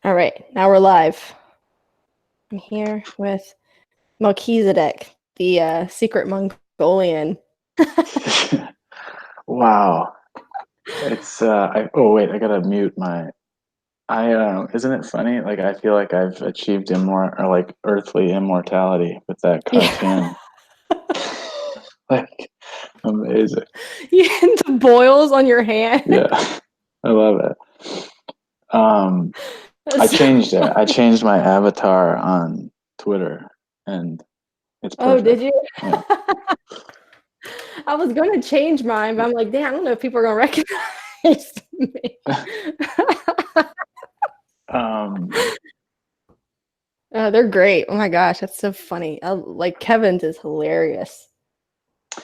All right, now we're live. I'm here with Melchizedek, the secret Mongolian. Wow. Oh wait, I gotta mute my isn't it funny? Like I feel like I've achieved earthly immortality with that Yeah, cartoon. Like amazing. you had the boils on your hand. Yeah. I love it. Um I That's- changed it. I changed my avatar on Twitter and it's oh, did perfect. you? Yeah. I was going to change mine, but I'm like, damn, I don't know if people are going to recognize me. Um They're great. Oh my gosh, that's so funny. Like Kevin's is hilarious.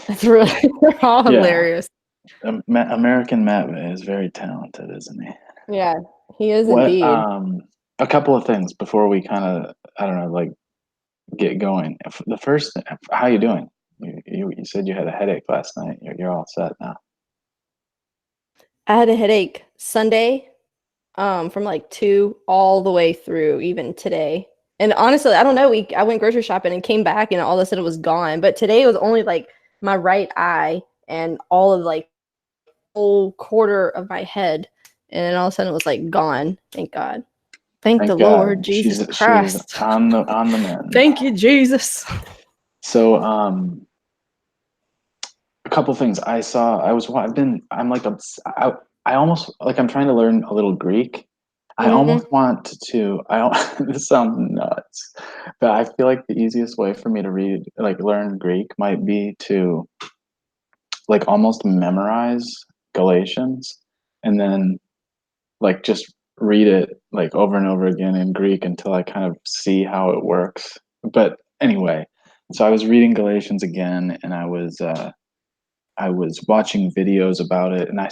That's really, they're all yeah. hilarious. American Matt is very talented, isn't he? Yeah, he is What indeed. a couple of things before we kind of I don't know like get going. The first, how you doing? You said you had a headache last night. You're all set now. I had a headache Sunday, from like 2 all the way through even today. And honestly, I don't know. I went grocery shopping and came back and all of a sudden it was gone. But today it was only like my right eye and all of like whole quarter of my head. And then all of a sudden it was like gone. Thank God. Thank the Thank Lord God Jesus she's Christ. on the mend. Thank you, Jesus. So a couple things I saw. I've been I'm like I almost like I'm trying to learn a little Greek. I Hmm. almost want to. This sounds nuts, but I feel like the easiest way for me to learn Greek might be to like almost memorize Galatians and then like just read it like over and over again in Greek until I kind of see how it works. But anyway, so I was reading Galatians again and I was watching videos about it and I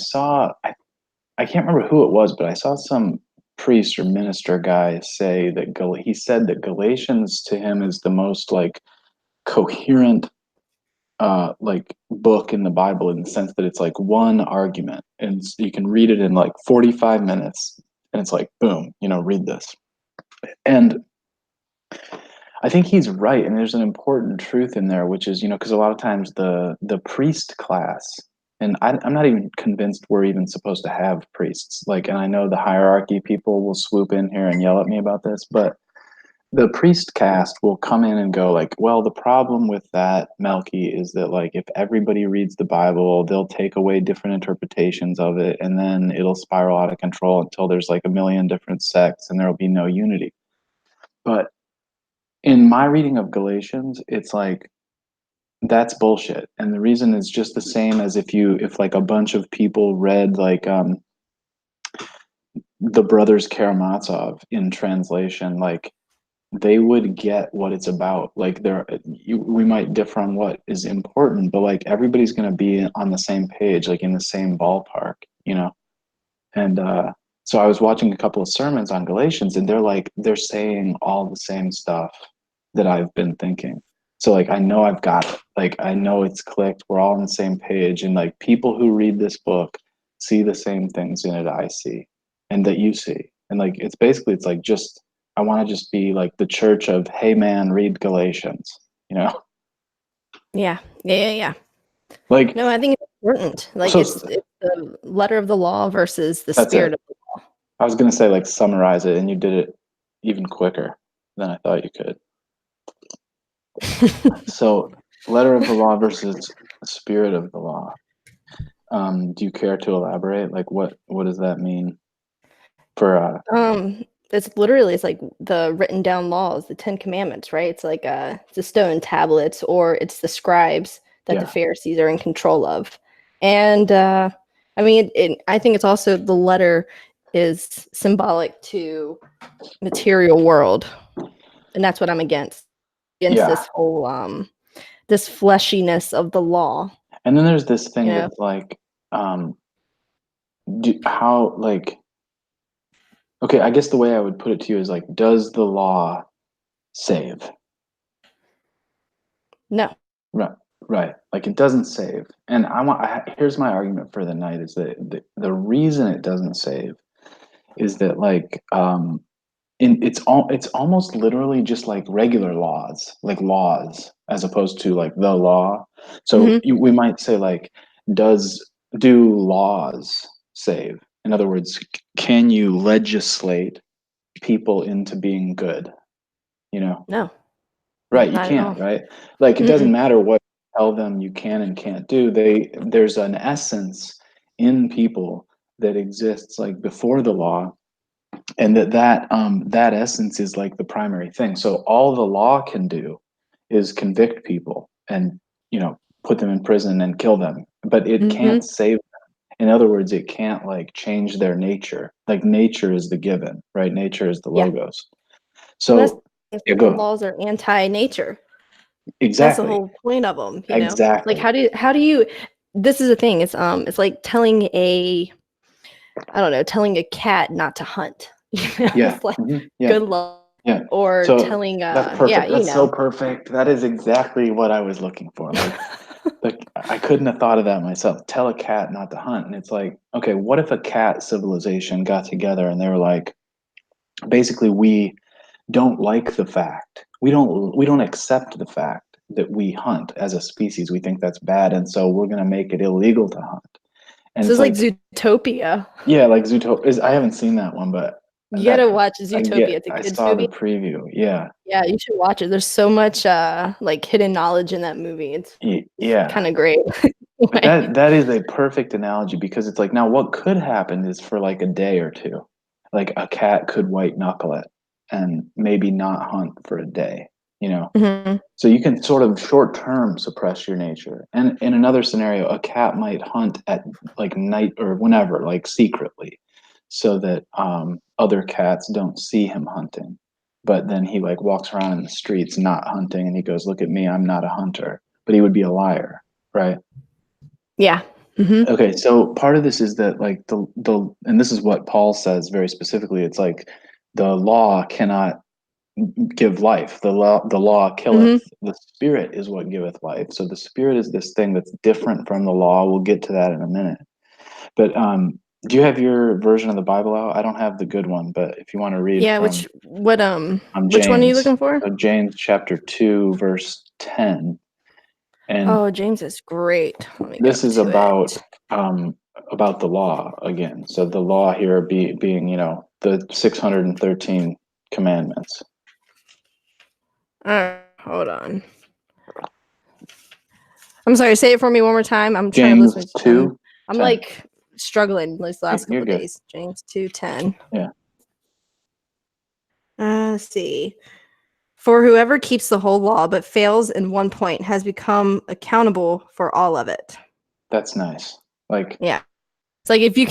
can't remember who it was, but I saw some priest or minister guy say that he said that Galatians to him is the most like coherent like book in the Bible in the sense that it's like one argument and you can read it in like 45 minutes and it's like boom, read this. And I think he's right and there's an important truth in there which is, because a lot of times the priest class and I'm not even convinced we're even supposed to have priests. Like, and I know the hierarchy people will swoop in here and yell at me about this, but the priest cast will come in and go like, well, the problem with that, Melky, is that like if everybody reads the Bible, they'll take away different interpretations of it, and then it'll spiral out of control until there's like a million different sects and there'll be no unity. But in my reading of Galatians, it's like that's bullshit. And the reason is just the same as if like a bunch of people read like the Brothers Karamazov in translation, like they would get what it's about. Like we might differ on what is important, but like everybody's going to be on the same page, like in the same ballpark. And so I was watching a couple of sermons on Galatians, and they're saying all the same stuff that I've been thinking. So like I know I've got it. Like I know it's clicked. We're all on the same page, and like people who read this book see the same things in it I see, and that you see. And like it's like just I want to just be like the church of hey man, read Galatians. You know, Yeah. Yeah. like No, I think it's important. Like so it's the letter of the law versus the that's spirit it. of the law. I was gonna say like summarize it, and you did it even quicker than I thought you could. So, letter of the law versus spirit of the law. Do you care to elaborate? Like, what does that mean for? It's like the written down laws, the 10 Commandments, right? It's like the stone tablets, or it's the scribes that the Yeah, Pharisees are in control of. And I mean, I think it's also the letter is symbolic to material world, and that's what I'm against yeah. this whole this fleshiness of the law. And then there's this You thing know, that's like, um, how like okay. I guess the way I would put it to you is like, does the law save? no, Right, right. Like it doesn't save. And here's my argument for the night is that the reason it doesn't save is that like it's almost literally just like regular laws, like laws, as opposed to like the law. So Hmm. we might say like, does do laws save? In other words, can you legislate people into being good? You know, No, right? You not at can't, all. right? Like it doesn't Mm-mm. matter what you tell them you can and can't do. There's an essence in people that exists like before the law, and that essence is like the primary thing. So all the law can do is convict people and, put them in prison and kill them, but it Hmm. can't save them. In other words, it can't like change their nature. Like nature is the given, right? Nature is the Yeah. logos. Well, that's So yeah, the go. laws are anti-nature. That's the Exactly. whole point of them, you know? Like Exactly. how do you this is the thing, it's like telling a I don't know, telling a cat not to hunt. You know, Yeah. it's like Yeah. good luck Yeah. or So telling that's yeah, perfect. you That's so know. perfect. That is exactly what I was looking for. Like I couldn't have thought of that myself. Tell a cat not to hunt. And it's like, okay, what if a cat civilization got together and they were like, basically, we don't like the fact. We don't accept the fact that we hunt as a species. We think that's bad, and so we're gonna make it illegal to hunt. And So it's it's like like, Zootopia. yeah, like Zootopia is I haven't seen that one, but You gotta that watch Zootopia. It's a I kids saw the movie. preview. Yeah. Yeah, you should watch it. There's so much like hidden knowledge in that movie. It's Yeah. kind of great. But Like, that is a perfect analogy because it's like now what could happen is for like a day or two, like a cat could white knuckle it and maybe not hunt for a day, you know. mhm. So you can sort of short term suppress your nature. And in another scenario, a cat might hunt at like night or whenever, like secretly, so that other cats don't see him hunting. But then he like walks around in the streets not hunting and he goes, "Look at me, I'm not a hunter." But he would be a liar, right? Yeah. Hmm. Okay, so part of this is that like the and this is what Paul says very specifically. It's like the law cannot give life. The law killeth. Hmm. The spirit is what giveth life. So the spirit is this thing that's different from the law. We'll get to that in a minute. But do you have your version of the Bible out? I don't have the good one, but if you want to read Yeah, from which one are you James, looking for? so James chapter 2 verse 10, and Oh, James is great. Let me go this is to it. about the law again. So the law here being, the 613 commandments. Hold on. I'm sorry, say it for me one more time. I'm trying to listen. James 2:10. I'm like struggling these last You're couple of good. days. James 2:10. Yeah, Let's see. For whoever keeps the whole law but fails in one point has become accountable for all of it. that's nice. Like, Yeah. It's like if you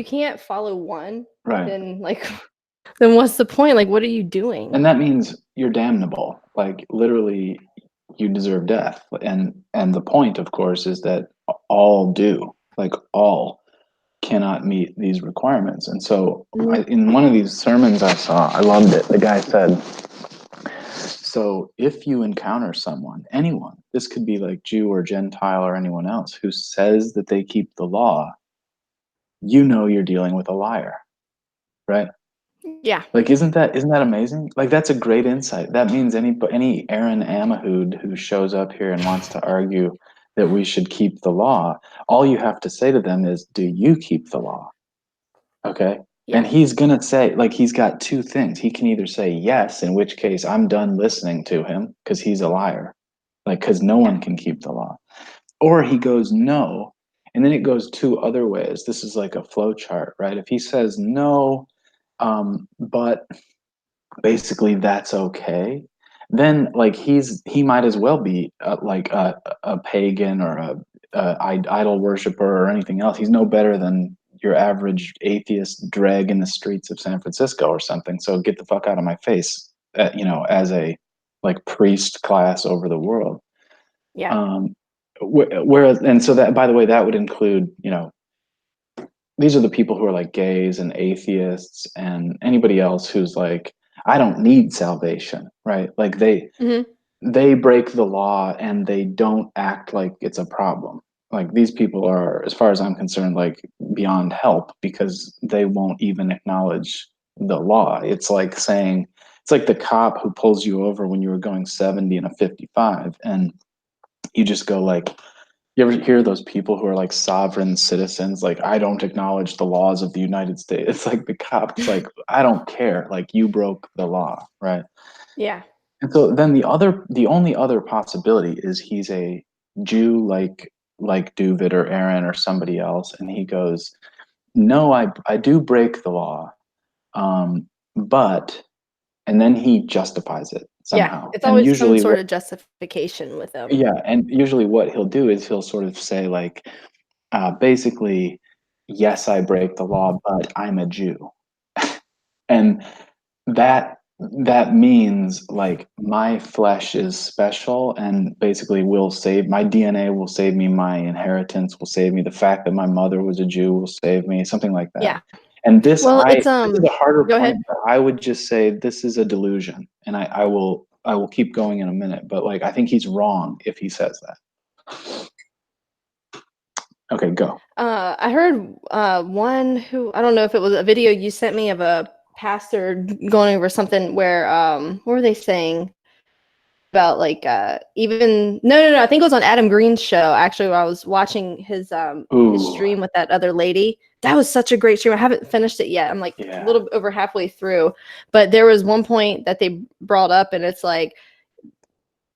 can't follow one, right. then like then what's the point? Like what are you doing? And that means you're damnable. Like literally you deserve death. And the point of course is that all do. Like all cannot meet these requirements. And so Mhm. in one of these sermons I saw, I loved it. The guy said, so if you encounter someone, anyone, this could be like Jew or Gentile or anyone else who says that they keep the law, you know you're dealing with a liar, right? Yeah. Like isn't that amazing? Like that's a great insight. That means any Aaron Amahud who shows up here and wants to argue that we should keep the law, all you have to say to them is, "Do you keep the law?" Okay. And Yeah. he's going to say, like, he's got two things. He can either say yes, in which case I'm done listening to him because he's a liar, like, because no Yeah. one can keep the law. Or he goes no. And then it goes two other ways. This is like a flow chart, right? If he says no, but basically that's okay, then like he might as well be like a pagan or a idol worshiper or anything else. He's no better than your average atheist drag in the streets of San Francisco or something. So get the fuck out of my face, as a like priest class over the world. Yeah. um Whereas, and so that, by the way, that would include, these are the people who are like gays and atheists and anybody else who's like, I don't need salvation, right? Like Hmm. they break the law and they don't act like it's a problem. Like these people are, as far as I'm concerned, like beyond help because they won't even acknowledge the law. It's like saying, it's like the cop who pulls you over when you were going 70 in a 55, and you just go like, you ever hear those people who are like sovereign citizens, like, I don't acknowledge the laws of the United States. It's like the cop's like, I don't care, like you broke the law, right? Yeah. And so then the only other possibility is he's a Jew, like Duvid or Aaron or somebody else, and he goes, no, I do break the law, but, and then he justifies it Yeah. somehow. It's And always some usually sort what, of justification with them. yeah, and usually what he'll do is he'll sort of say like, basically, yes, I break the law, but I'm a Jew. And that means like my flesh is special and basically will save my DNA, will save me, my inheritance will save me, the fact that my mother was a Jew will save me, something like that. Yeah. And Well, it's this is a harder go ahead. point, but I would just say this is a delusion. And I will keep going in a minute, but like I think he's wrong if he says that. Okay, go. I heard one who, I don't know if it was a video you sent me of a pastor going over something where what were they saying about like even no, I think it was on Adam Green's show actually, where I was watching his Ooh, stream with that other lady. That was such a great stream. I haven't finished it yet. I'm like a yeah, little over halfway through, but there was one point that they brought up, and it's like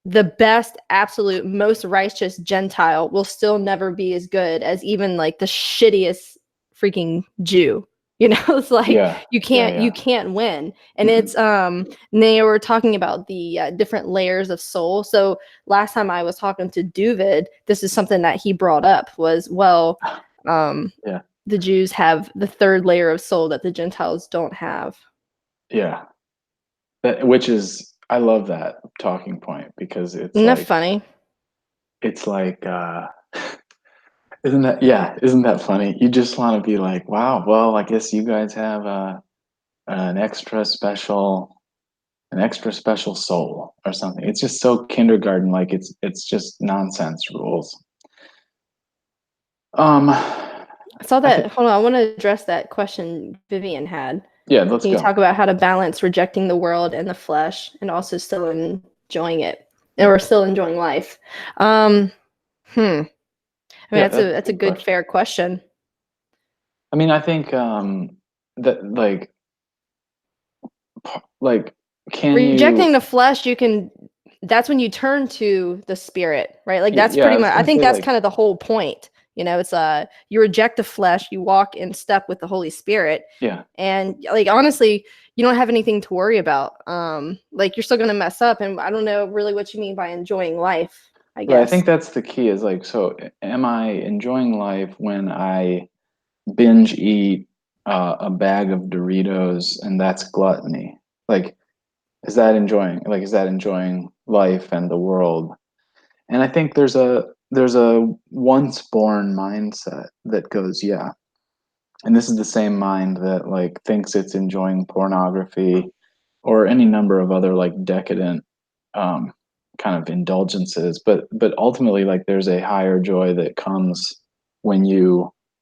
the best, absolute, most righteous Gentile will still never be as good as even like the shittiest freaking Jew. You know, it's like yeah, you yeah, can't yeah. you can't win. And Mhm. it's and they were talking about the different layers of soul. So last time I was talking to Duvid, this is something that he brought up was, well, um Yeah, the Jews have the third layer of soul that the Gentiles don't have. yeah. Which is, I love that talking point because Isn't that funny? it's like isn't that funny? You just want to be like, wow, well, I guess you guys have an extra special an extra special soul or something. It's just so kindergarten, like it's just nonsense rules. I saw I think, that. Hold on, I want to address that question Vivian had. yeah, let's Can you go. talk about how to balance rejecting the world and the flesh and also still enjoying it or still enjoying life? Um, I mean, Yeah, that's that's a a good good, question. fair question. I mean, I think that like can you Rejecting the flesh, you can. That's when you turn to the spirit, right? Like that's yeah, I pretty was much. I gonna think say that's like kind of the whole point. You know, it's you reject the flesh, you walk in step with the Holy Spirit, yeah. and like honestly, you don't have anything to worry about. Like you're still gonna mess up, and I don't know really what you mean by enjoying life. I Right, I guess. think that's the key is like, so am I enjoying life when I binge eat a bag of Doritos and that's gluttony? Like, is that enjoying life and the world? And I think there's a once born mindset that goes, yeah. And this is the same mind that like thinks it's enjoying pornography or any number of other like decadent um, kind of indulgences, but ultimately like there's a higher joy that comes when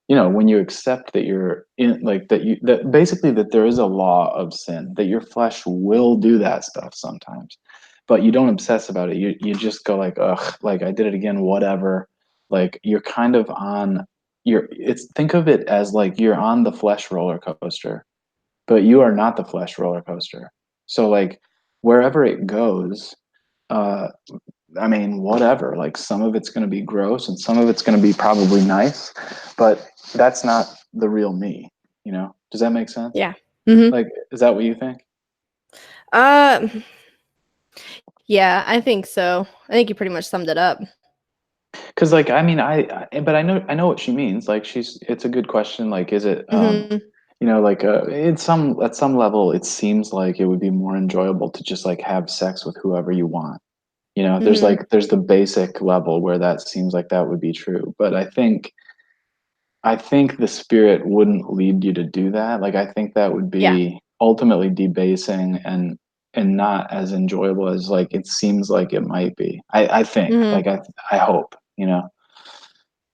when you accept that you're in like that basically that there is a law of sin, that your flesh will do that stuff sometimes, but you don't obsess about it. You just go like, ugh, like I did it again, whatever. Like you're kind of on it's think of it as like you're on the flesh roller coaster, but you are not the flesh roller coaster. So like wherever it goes, uh, I mean, whatever. Like some of it's going to be gross, and some of it's going to be probably nice, but that's not the real me. Does that make sense? Yeah. Hmm. Like, is that what you think? Uh, yeah, I think so. I think you pretty much summed it up. Because like, I mean, but I know what she means. Like, it's a good question. Like, is it, Hmm. like, at some level, it seems like it would be more enjoyable to just like have sex with whoever you want. Hmm. There's the basic level where that seems like that would be true. But I think the spirit wouldn't lead you to do that. Like I think that would Yeah. be ultimately debasing and not as enjoyable as like it seems like it might be. I think. Hmm. Like I hope.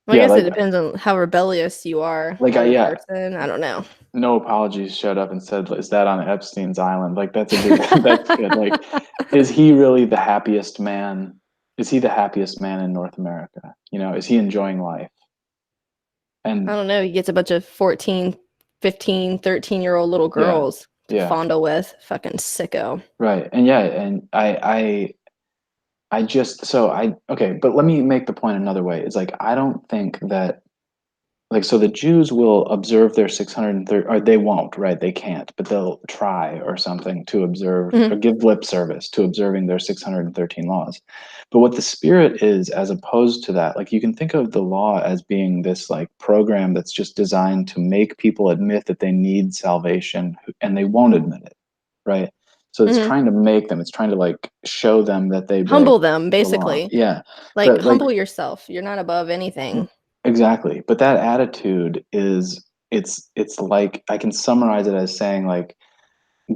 Well, I Yeah, guess it like depends on how rebellious you are as a yeah, person. I don't know. no apologies showed up and said, "Is that on Epstein's island?" Like that's a good that's good. Like, is he really the happiest man? Is he the happiest man in North America? You know, is he enjoying life? I And don't know. He gets a bunch of 14, 15, 13-year-old little yeah, girls to yeah, fondle with. Fucking sicko. right. And yeah, and I just so I okay, but let me make the point another way. It's like I don't think that like so the Jews will observe their 630 or they won't, right? They can't, but they'll try or something to observe or Hmm. give lip service to observing their 613 laws. But what the spirit is as opposed to that, like you can think of the law as being this like program that's just designed to make people admit that they need salvation and they won't admit it, right? So it's Hmm. trying to make them, it's trying to like show them that they break Humble them, the law. basically. Yeah. Like, But like humble yourself. You're not above anything. exactly. But that attitude is it's like I can summarize it as saying like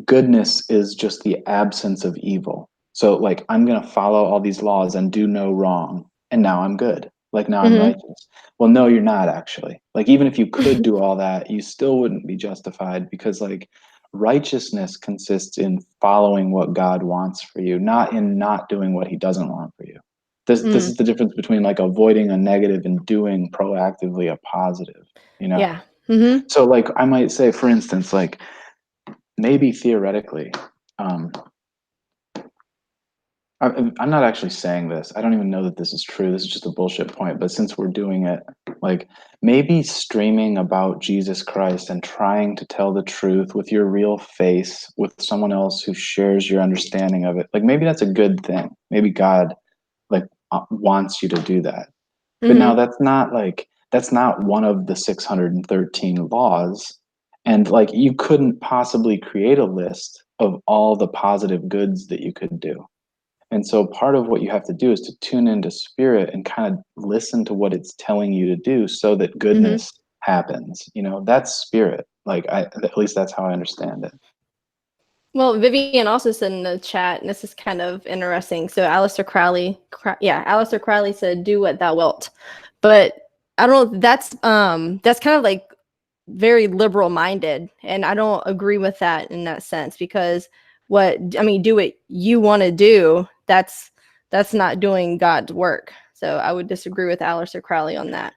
goodness is just the absence of evil. So like I'm going to follow all these laws and do no wrong and now I'm good. Like now I'm Hmm. righteous. Well, no, you're not actually. Like even if you could do all that, you still wouldn't be justified because like righteousness consists in following what God wants for you, not in not doing what he doesn't want for you. This Mm. is the difference between like avoiding a negative and doing proactively a positive, you know. Yeah. Hmm. So like I might say for instance like maybe theoretically um I'm not actually saying this. I don't even know that this is true. This is just a bullshit point. But since we're doing it, like maybe streaming about Jesus Christ and trying to tell the truth with your real face, with someone else who shares your understanding of it, like maybe that's a good thing. Maybe God like wants you to do that. But now Hmm. that's not one of the 613 laws. And like you couldn't possibly create a list of all the positive goods that you could do. And so part of what you have to do is to tune into spirit and kind of listen to what it's telling you to do so that Hmm. goodness happens. You know, that's spirit. Like at least that's how I understand it. Well, Vivian also said in the chat, and this is kind of interesting. So, Aleister Crowley said, "Do what thou wilt," but I don't know. That's kind of like very liberal minded, and I don't agree with that in that sense because do what you want to do. That's not doing God's work. So, I would disagree with Aleister Crowley on that.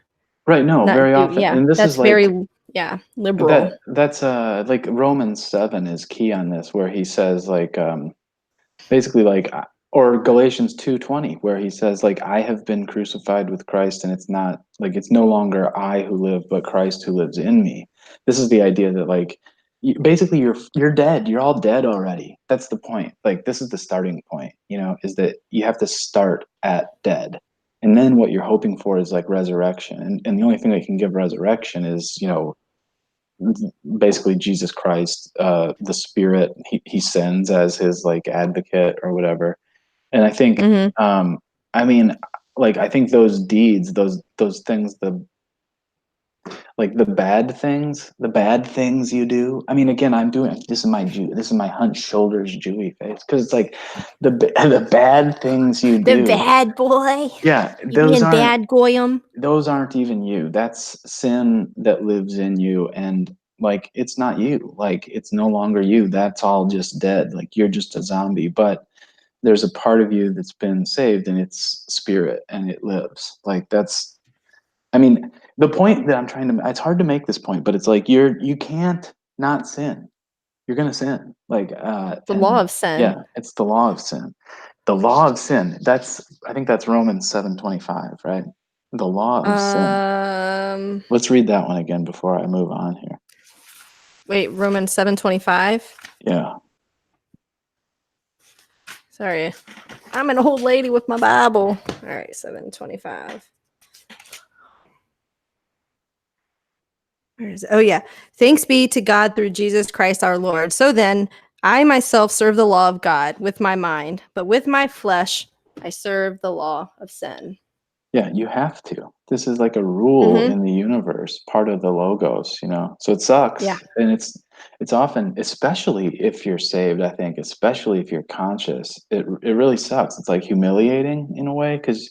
Right. No, Not very do, often. yeah, And this is that's like very, yeah, liberal. that's like Romans 7 is key on this where he says like basically like or Galatians 2:20 where he says like I have been crucified with Christ and it's not like it's no longer I who live but Christ who lives in me. This is the idea that like basically you're dead. You're all dead already. That's the point. Like this is the starting point, you know, is that you have to start at dead. And then what you're hoping for is like resurrection. And the only thing that can give resurrection is, you know, basically Jesus Christ, the Spirit he sends as his like advocate or whatever. And I think, Hmm. I mean, like I think those deeds, those things, the like the bad things you do. I mean, again, I'm doing this is my this is my hunch shoulders Jewy face because it's like the bad things you The do. bad boy. Yeah, You being bad, Goyim. those aren't even you. That's sin that lives in you. And like, it's not you. Like, it's no longer you. That's all just dead. Like, you're just a zombie. But there's a part of you that's been saved and it's spirit and it lives. Like, that's, I mean, the point that I'm trying to, it's hard to make this point, but it's like, you can't not sin. You're going to sin. Like, The law and of sin. yeah, it's the law of sin. The law of sin. That's, I think that's Romans 7:25, right? The law of sin. Um, Let's read that one again before I move on here. Wait, Romans 7:25. Yeah. Sorry, I'm an old lady with my Bible. All right, 7:25. Where is it? Oh yeah. Thanks be to God through Jesus Christ our Lord. So then, I myself serve the law of God with my mind, but with my flesh I serve the law of sin. Yeah, you have to. This is like a rule Mm-hmm. in the universe, part of the logos, you know. So it Yeah. sucks. And it's often, especially if you're saved, I think, especially if you're conscious, it really sucks. It's like humiliating in a way because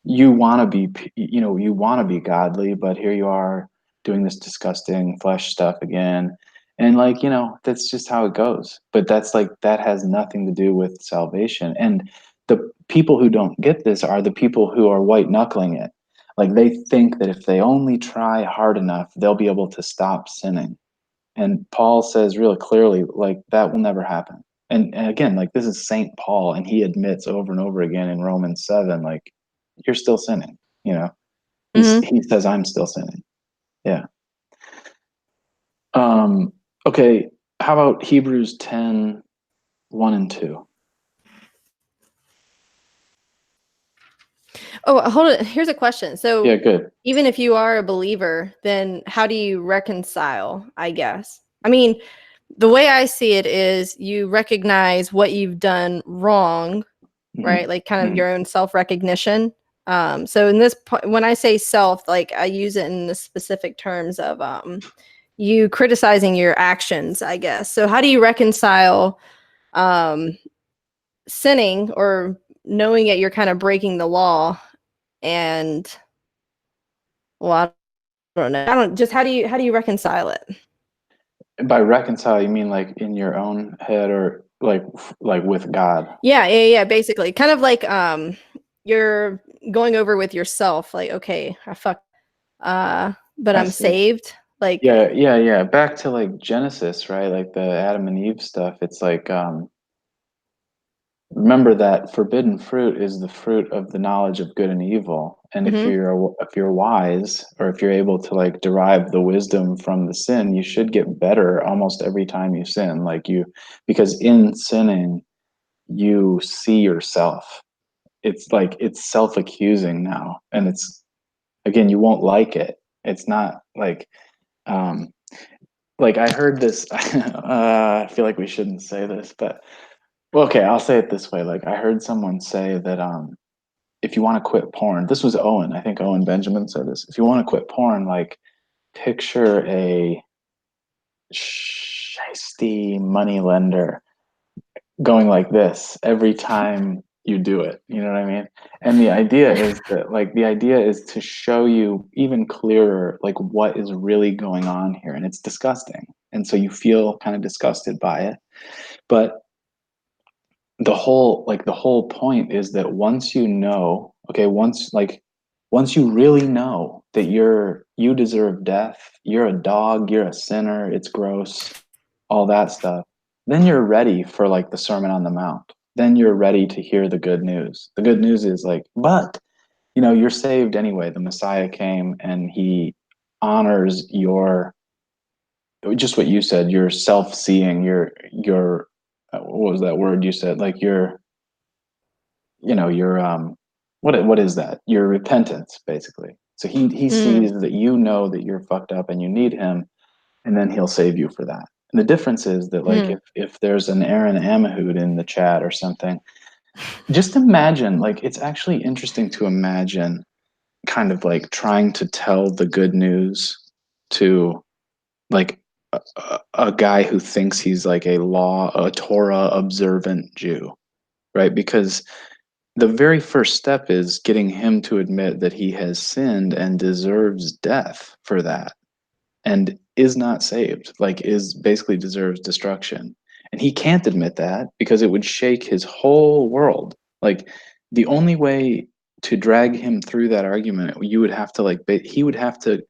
you want to be, you want to be godly, but here you are doing this disgusting flesh stuff again. And like, that's just how it goes. But that's like, that has nothing to do with salvation. And the people who don't get this are the people who are white knuckling it. Like they think that if they only try hard enough, they'll be able to stop sinning. And Paul says real clearly, like, that will never happen. And again, like, this is Saint Paul, and he admits over and over again in Romans 7, like, you're still sinning. You know, Hmm. he says, I'm still sinning. Yeah. Um, okay. How about Hebrews 10, 1 and 2? Oh, hold on. Here's a question. Yeah, So, good. even if you are a believer, then how do you reconcile, I guess? I mean, the way I see it is you recognize what you've done wrong, Hmm. right? Like kind of Hmm. your own self-recognition. So in this when I say self, like I use it in the specific terms of you criticizing your actions, I guess. So how do you reconcile um sinning or knowing that you're kind of breaking the law and well, I don't know. I don't just how do you reconcile it? By reconcile, you mean like in your own head or like with God? Yeah, basically. Kind of like you're going over with yourself like okay, I fuck but I I'm see. saved. Like Yeah, yeah, yeah. Back to like Genesis, right? Like the Adam and Eve stuff. It's like, remember that forbidden fruit is the fruit of the knowledge of good and evil. And mhm. if you're wise, or if you're able to like derive the wisdom from the sin, you should get better almost every time you sin. Because in sinning, you see yourself. It's like it's self-accusing now, and it's, again, you won't like it. It's not um like I heard this. I feel like we shouldn't say this, but well, okay, I'll say it this way. Like I heard someone say that if you want to quit porn, this was Owen. I think Owen Benjamin said this. If you want to quit porn, like picture a shisty money lender going like this every time you do it. You know what I mean? And the idea is to show you even clearer like what is really going on here, and it's disgusting. And so you feel kind of disgusted by it. But the whole point is that once you know, okay, once you really know that you deserve death, you're a dog, you're a sinner, it's gross, all that stuff, then you're ready for like the Sermon on the Mount. Then you're ready to hear the good news. The good news is like, but you're saved anyway. The Messiah came and he honors your, just what you said, your self-seeing, your what was that word you said? Like your what is that? Your repentance, basically. So he Mm, sees that that you're fucked up and you need him, and then he'll save you for that. And the difference is that like mm, if there's an Aaron Amahud in the chat or something, just imagine, like, it's actually interesting to imagine kind of like trying to tell the good news to like a guy who thinks he's like a Torah observant Jew, right? Because the very first step is getting him to admit that he has sinned and deserves death for that, and is not saved, like is basically deserves destruction. And he can't admit that because it would shake his whole world. Like the only way to drag him through that argument, you would have to he would have to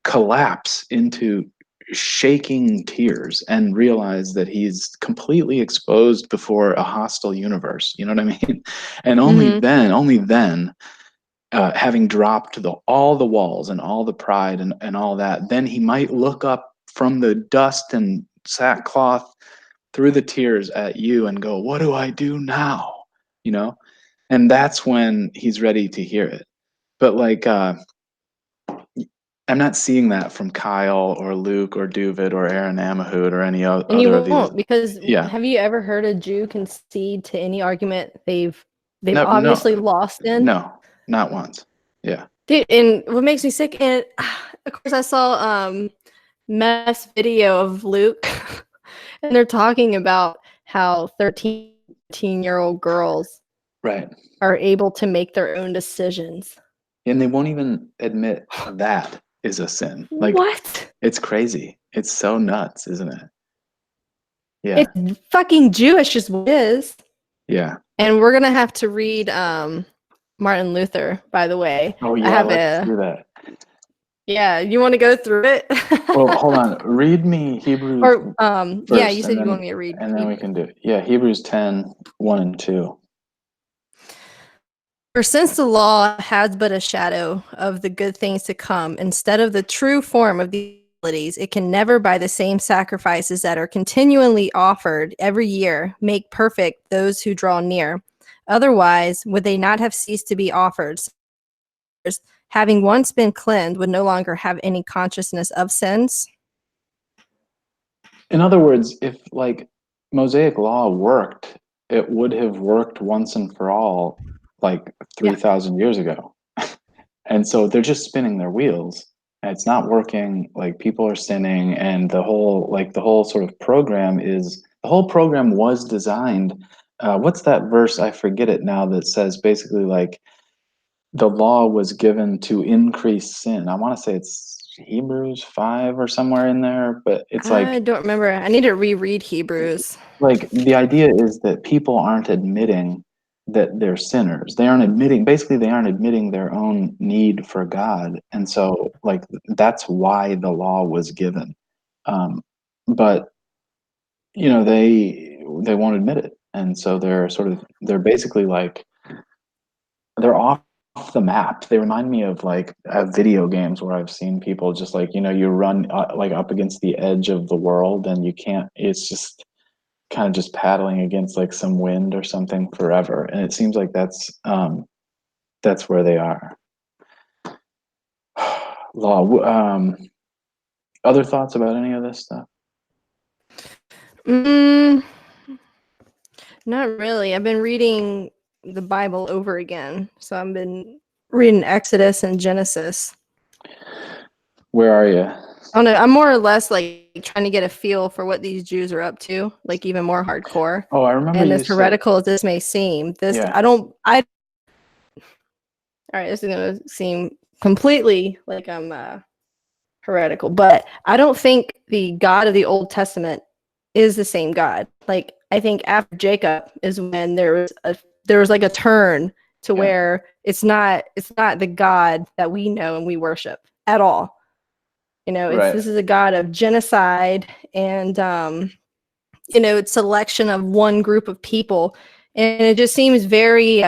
collapse into shaking tears and realize that he's completely exposed before a hostile universe. You know what I mean? And mhm, only then, having dropped all the walls and all the pride and all that, then he might look up from the dust and sackcloth through the tears at you and go, "What do I do now?" You know? And that's when he's ready to hear it. But I'm not seeing that from Kyle or Luke or Duvid or Aaron Amahud or any and you other of these. won't because Yeah. have you ever heard a Jew concede to any argument they've No, no, obviously lost in? no, not once. Yeah. Dude, and what makes me sick and of course I saw mess video of Luke and they're talking about how 13-year-old girls Right. are able to make their own decisions. And they won't even admit that is a sin. Like, What? it's crazy. It's so nuts, isn't it? Yeah. It's fucking Jewish is what it is. Yeah. And we're gonna have to read Martin Luther, by the way. Oh I yeah, have let's a do that. yeah, you want to go through it? Well, hold on. Read me Hebrews Or yeah, first you said and you then want me to read we Hebrews. can do it. Yeah, Hebrews 10, 1 and 2. For since the law has but a shadow of the good things to come, instead of the true form of the abilities, it can never, by the same sacrifices that are continually offered every year, make perfect those who draw near. Otherwise, would they not have ceased to be offered? Having once been cleansed, would no longer have any consciousness of sins. In other words, if like Mosaic law worked, it would have worked once and for all like Yeah. 3,000 years ago. And so they're just spinning their wheels. And it's not working. Like people are sinning, and the whole sort of program is the whole program was designed. What's that verse? I forget it now. That says basically like the law was given to increase sin. I want to say it's Hebrews 5 or somewhere in there, but it's I like don't remember. I need to reread Hebrews. the idea is that people aren't admitting that they're sinners. They aren't admitting their own need for God. And so like that's why the law was given. But you know, they won't admit it. And so they're basically like they're off the map. They remind me of like video games where I've seen people just like, you know, you run like up against the edge of the world and you can't, it's just kind of just paddling against like some wind or something forever. And it seems like that's where they are. Law. Other thoughts about any of this stuff? Mm, not really. I've been reading the Bible over again. So I've been reading Exodus and Genesis. Where are you? I don't know. I'm more or less like trying to get a feel for what these Jews are up to, like even more hardcore. Oh, I remember And you as said, heretical as this may seem, yeah, all right, this is going to seem completely like I'm heretical, but I don't think the God of the Old Testament is the same God. Like I think after Jacob is when there was like a turn to yeah, where it's not the God that we know and we worship at all. You know, it's right. this is a God of genocide and you know, it's selection of one group of people, and it just seems very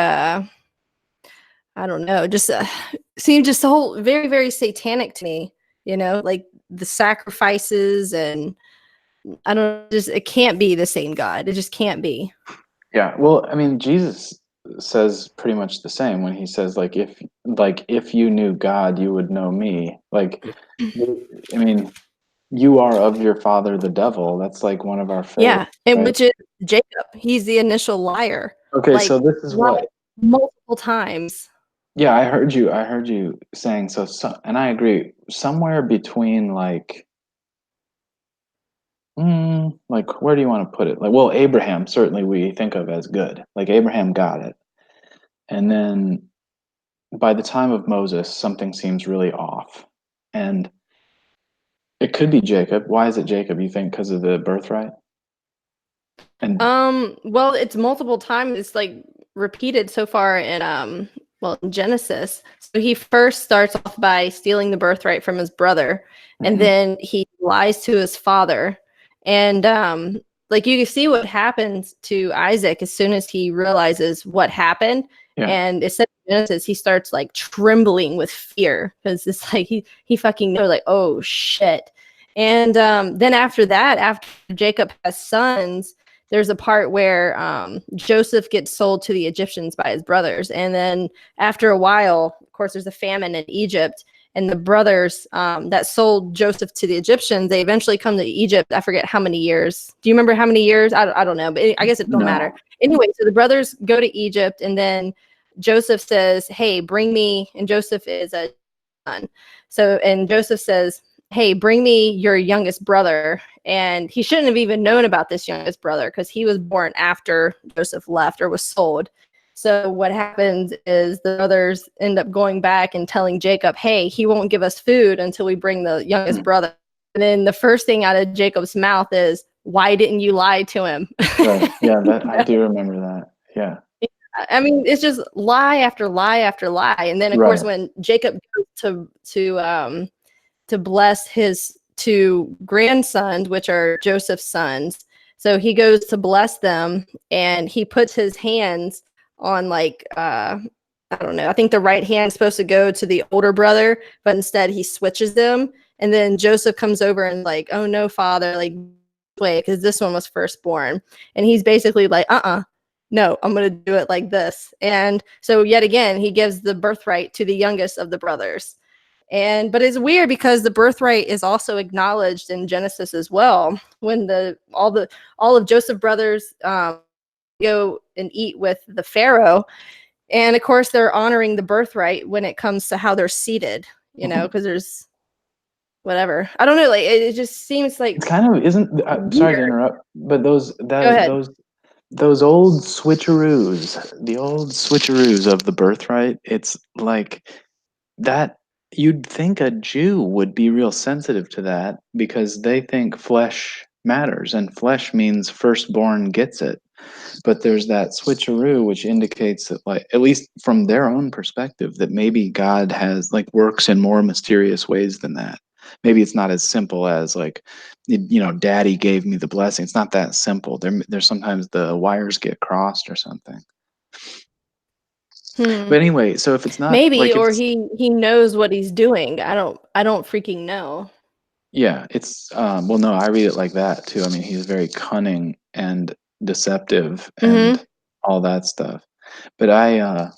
I don't know, just seemed just whole very, very satanic to me, you know, like the sacrifices and I don't just it can't be the same God. It just can't be. Yeah. Well, I mean, Jesus says pretty much the same when he says if you knew God, you would know me. Like, I mean, you are of your father the devil. That's like one of our faith, Yeah, and right? which is Jacob. He's the initial liar, Okay, so like this is lied what, multiple times. yeah, I heard you saying so, and I agree. Somewhere between like where do you want to put it? Like, well, Abraham certainly we think of as good. Like Abraham got it, and then by the time of Moses, something seems really off, and it could be Jacob. Why is it Jacob? You think because of the birthright? And Well, it's multiple times. It's like repeated so far in well, in Genesis. So he first starts off by stealing the birthright from his brother, and mhm, then he lies to his father. And like you can see what happens to Isaac as soon as he realizes what happened. yeah, And it said in Genesis, he starts like trembling with fear because it's like he fucking knows like, oh shit. And then after that, after Jacob has sons, there's a part where Joseph gets sold to the Egyptians by his brothers. And then after a while, of course, there's a famine in Egypt. And the brothers that sold Joseph to the Egyptians, they eventually come to Egypt. I forget how many years. Do you remember how many years? I don't know, but I guess it don't matter. no, Anyway, so the brothers go to Egypt, and then Joseph says, hey, bring me, and Joseph is a son. So, and Joseph says, hey, bring me your youngest brother. And he shouldn't have even known about this youngest brother because he was born after Joseph left or was sold. So what happens is the brothers end up going back and telling Jacob, hey, he won't give us food until we bring the youngest brother. And then the first thing out of Jacob's mouth is, why didn't you lie to him? Right. Yeah, that I do remember that. Yeah. I mean, it's just lie after lie after lie. And then of course Right. when Jacob goes to bless his two grandsons, which are Joseph's sons, so he goes to bless them and he puts his hands on like I don't know, I think the right hand's supposed to go to the older brother, but instead he switches them. And then Joseph comes over and like, oh no, father, like wait, because this one was firstborn. And he's basically like, no, I'm going to do it like this. And so yet again, he gives the birthright to the youngest of the brothers. But it's weird because the birthright is also acknowledged in Genesis as well. When all of Joseph's brothers go and eat with the Pharaoh, and of course they're honoring the birthright when it comes to how they're seated, because there's whatever. I don't know, like it just seems like It's kind of isn't. Sorry to weird. interrupt, but Go ahead. those the old switcheroos of the birthright. It's like that. You'd think a Jew would be real sensitive to that because they think flesh matters and flesh means firstborn gets it. But there's that switcheroo which indicates that, like, at least from their own perspective, that maybe God has like works in more mysterious ways than that. Maybe it's not as simple as like, daddy gave me the blessing. It's not that simple. There's sometimes the wires get crossed or something. Hmm. But anyway, so if it's not Maybe, like, if or it's, he knows what he's doing. I don't freaking know. yeah, it's well, no, I read it like that too. I mean, he's very cunning and deceptive Mm-hmm. and all that stuff. But I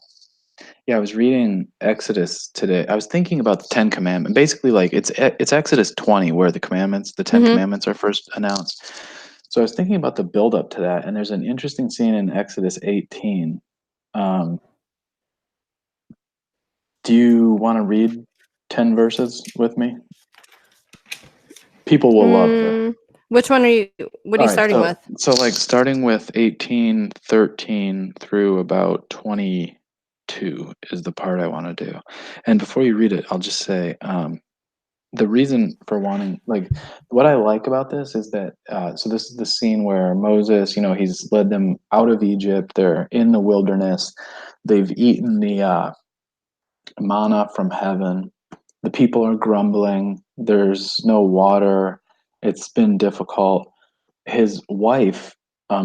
was reading Exodus today. I was thinking about the Ten Commandments. Basically, like it's Exodus 20 where the Ten Mm-hmm. Commandments are first announced. So I was thinking about the build up to that, and there's an interesting scene in Exodus 18. Um, do you want to read 10 verses with me? People will love this. Which one are you? What are All you right, starting with? so like starting with 18:13 through about 22 is the part I want to do. And before you read it, I'll just say, the reason for wanting, like, what I like about this is that, so this is the scene where Moses, he's led them out of Egypt. They're in the wilderness. They've eaten the manna from heaven. The people are grumbling. There's no water. It's been difficult. His wife,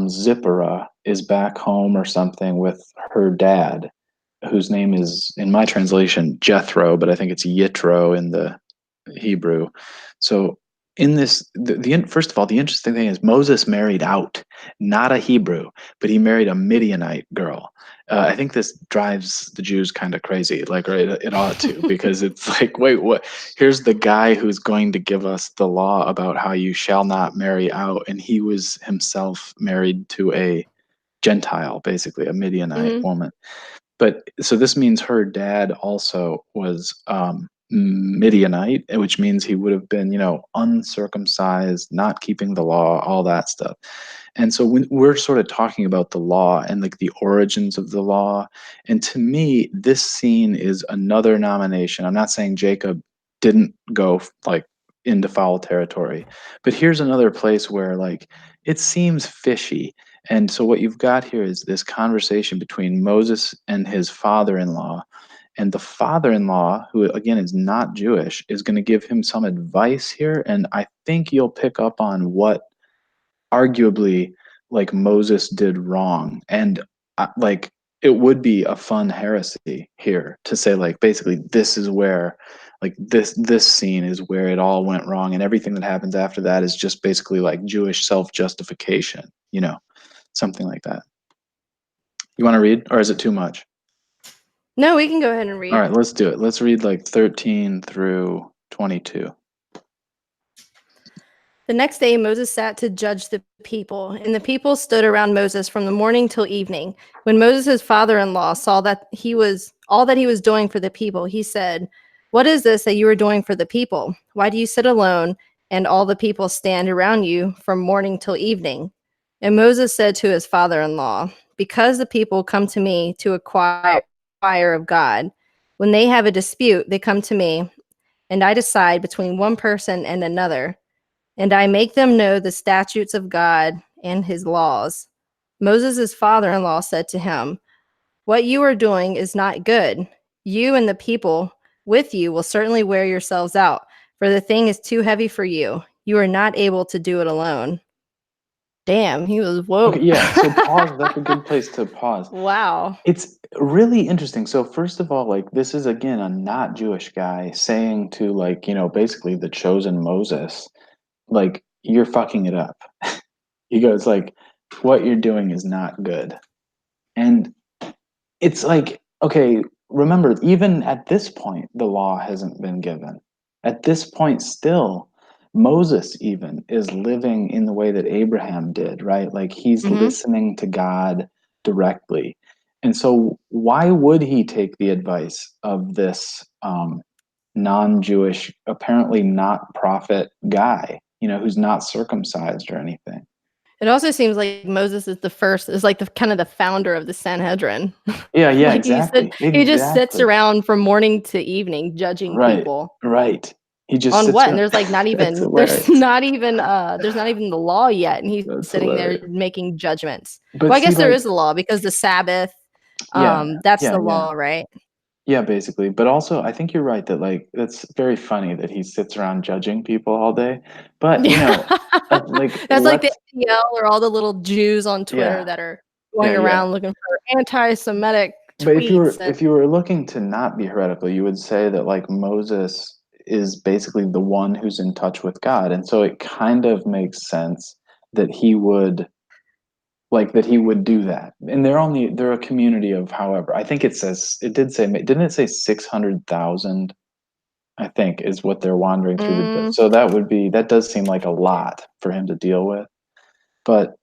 Zipporah, is back home or something with her dad, whose name is, in my translation, Jethro, but I think it's Yitro in the Hebrew. So in this, first of all, the interesting thing is Moses married out, not a Hebrew, but he married a Midianite girl. I think this drives the Jews kind of crazy, like, right? It ought to, because it's like, wait, what? Here's the guy who's going to give us the law about how you shall not marry out, and he was himself married to a Gentile, basically a Midianite Mm-hmm. woman. But so this means her dad also was Midianite, which means he would have been, uncircumcised, not keeping the law, all that stuff. And so when we're sort of talking about the law and like the origins of the law, and to me, this scene is another nomination. I'm not saying Jacob didn't go like into foul territory, but here's another place where like it seems fishy. And so what you've got here is this conversation between Moses and his father-in-law. And the father-in-law, who again is not Jewish, is going to give him some advice here. And I think you'll pick up on what arguably like Moses did wrong. And like it would be a fun heresy here to say like basically this is where like this scene is where it all went wrong, and everything that happens after that is just basically like Jewish self-justification, something like that. You want to read, or is it too much? No, we can go ahead and All read. right, let's do it. Let's read like 13 through 22. The next day Moses sat to judge the people, and the people stood around Moses from the morning till evening. When Moses' father-in-law saw that he was all that he was doing for the people, he said, "What is this that you are doing for the people? Why do you sit alone and all the people stand around you from morning till evening?" And Moses said to his father-in-law, because the people come to me to inquire of God. When they have a dispute, they come to me, and I decide between one person and another, and I make them know the statutes of God and his laws. Moses' father-in-law said to him, what you are doing is not good. You and the people with you will certainly wear yourselves out, for the thing is too heavy for you. You are not able to do it alone. Damn, he was Okay, whoa. yeah. So pause. That's a good place to pause. Wow. It's really interesting. So first of all, like this is again a not Jewish guy saying to like, basically the chosen Moses, like you're fucking it up. He goes like, what you're doing is not good. And it's like, okay, remember, even at this point, the law hasn't been given. At this point, still, Moses even is living in the way that Abraham did, right? Like he's Mm-hmm. listening to God directly. And so, why would he take the advice of this non Jewish, apparently not prophet guy, who's not circumcised or anything? It also seems like Moses is like the kind of the founder of the Sanhedrin. Yeah, yeah, Like exactly. he just sits Exactly. around from morning to evening judging Right, people. right. He just On sits what? And around. there's like not That's even hilarious. there's not even the law yet, and he's That's sitting there hilarious. making judgments. But Well, I see, guess there like, is a law because the Sabbath, yeah, that's yeah, the yeah, law, right? yeah, basically. But also, I think you're right that like that's very funny that he sits around judging people all day. But Yeah. like That's like the let's, ADL or all the little Jews on Twitter yeah, that are yeah, going yeah. around looking for anti-Semitic But if you tweets were and if you were looking to not be heretical, you would say that like Moses is basically the one who's in touch with God, and so it kind of makes sense that he would do that. And they're a community of, however, I think didn't it say 600,000, I think, is what they're wandering through mm, so that does seem like a lot for him to deal with. But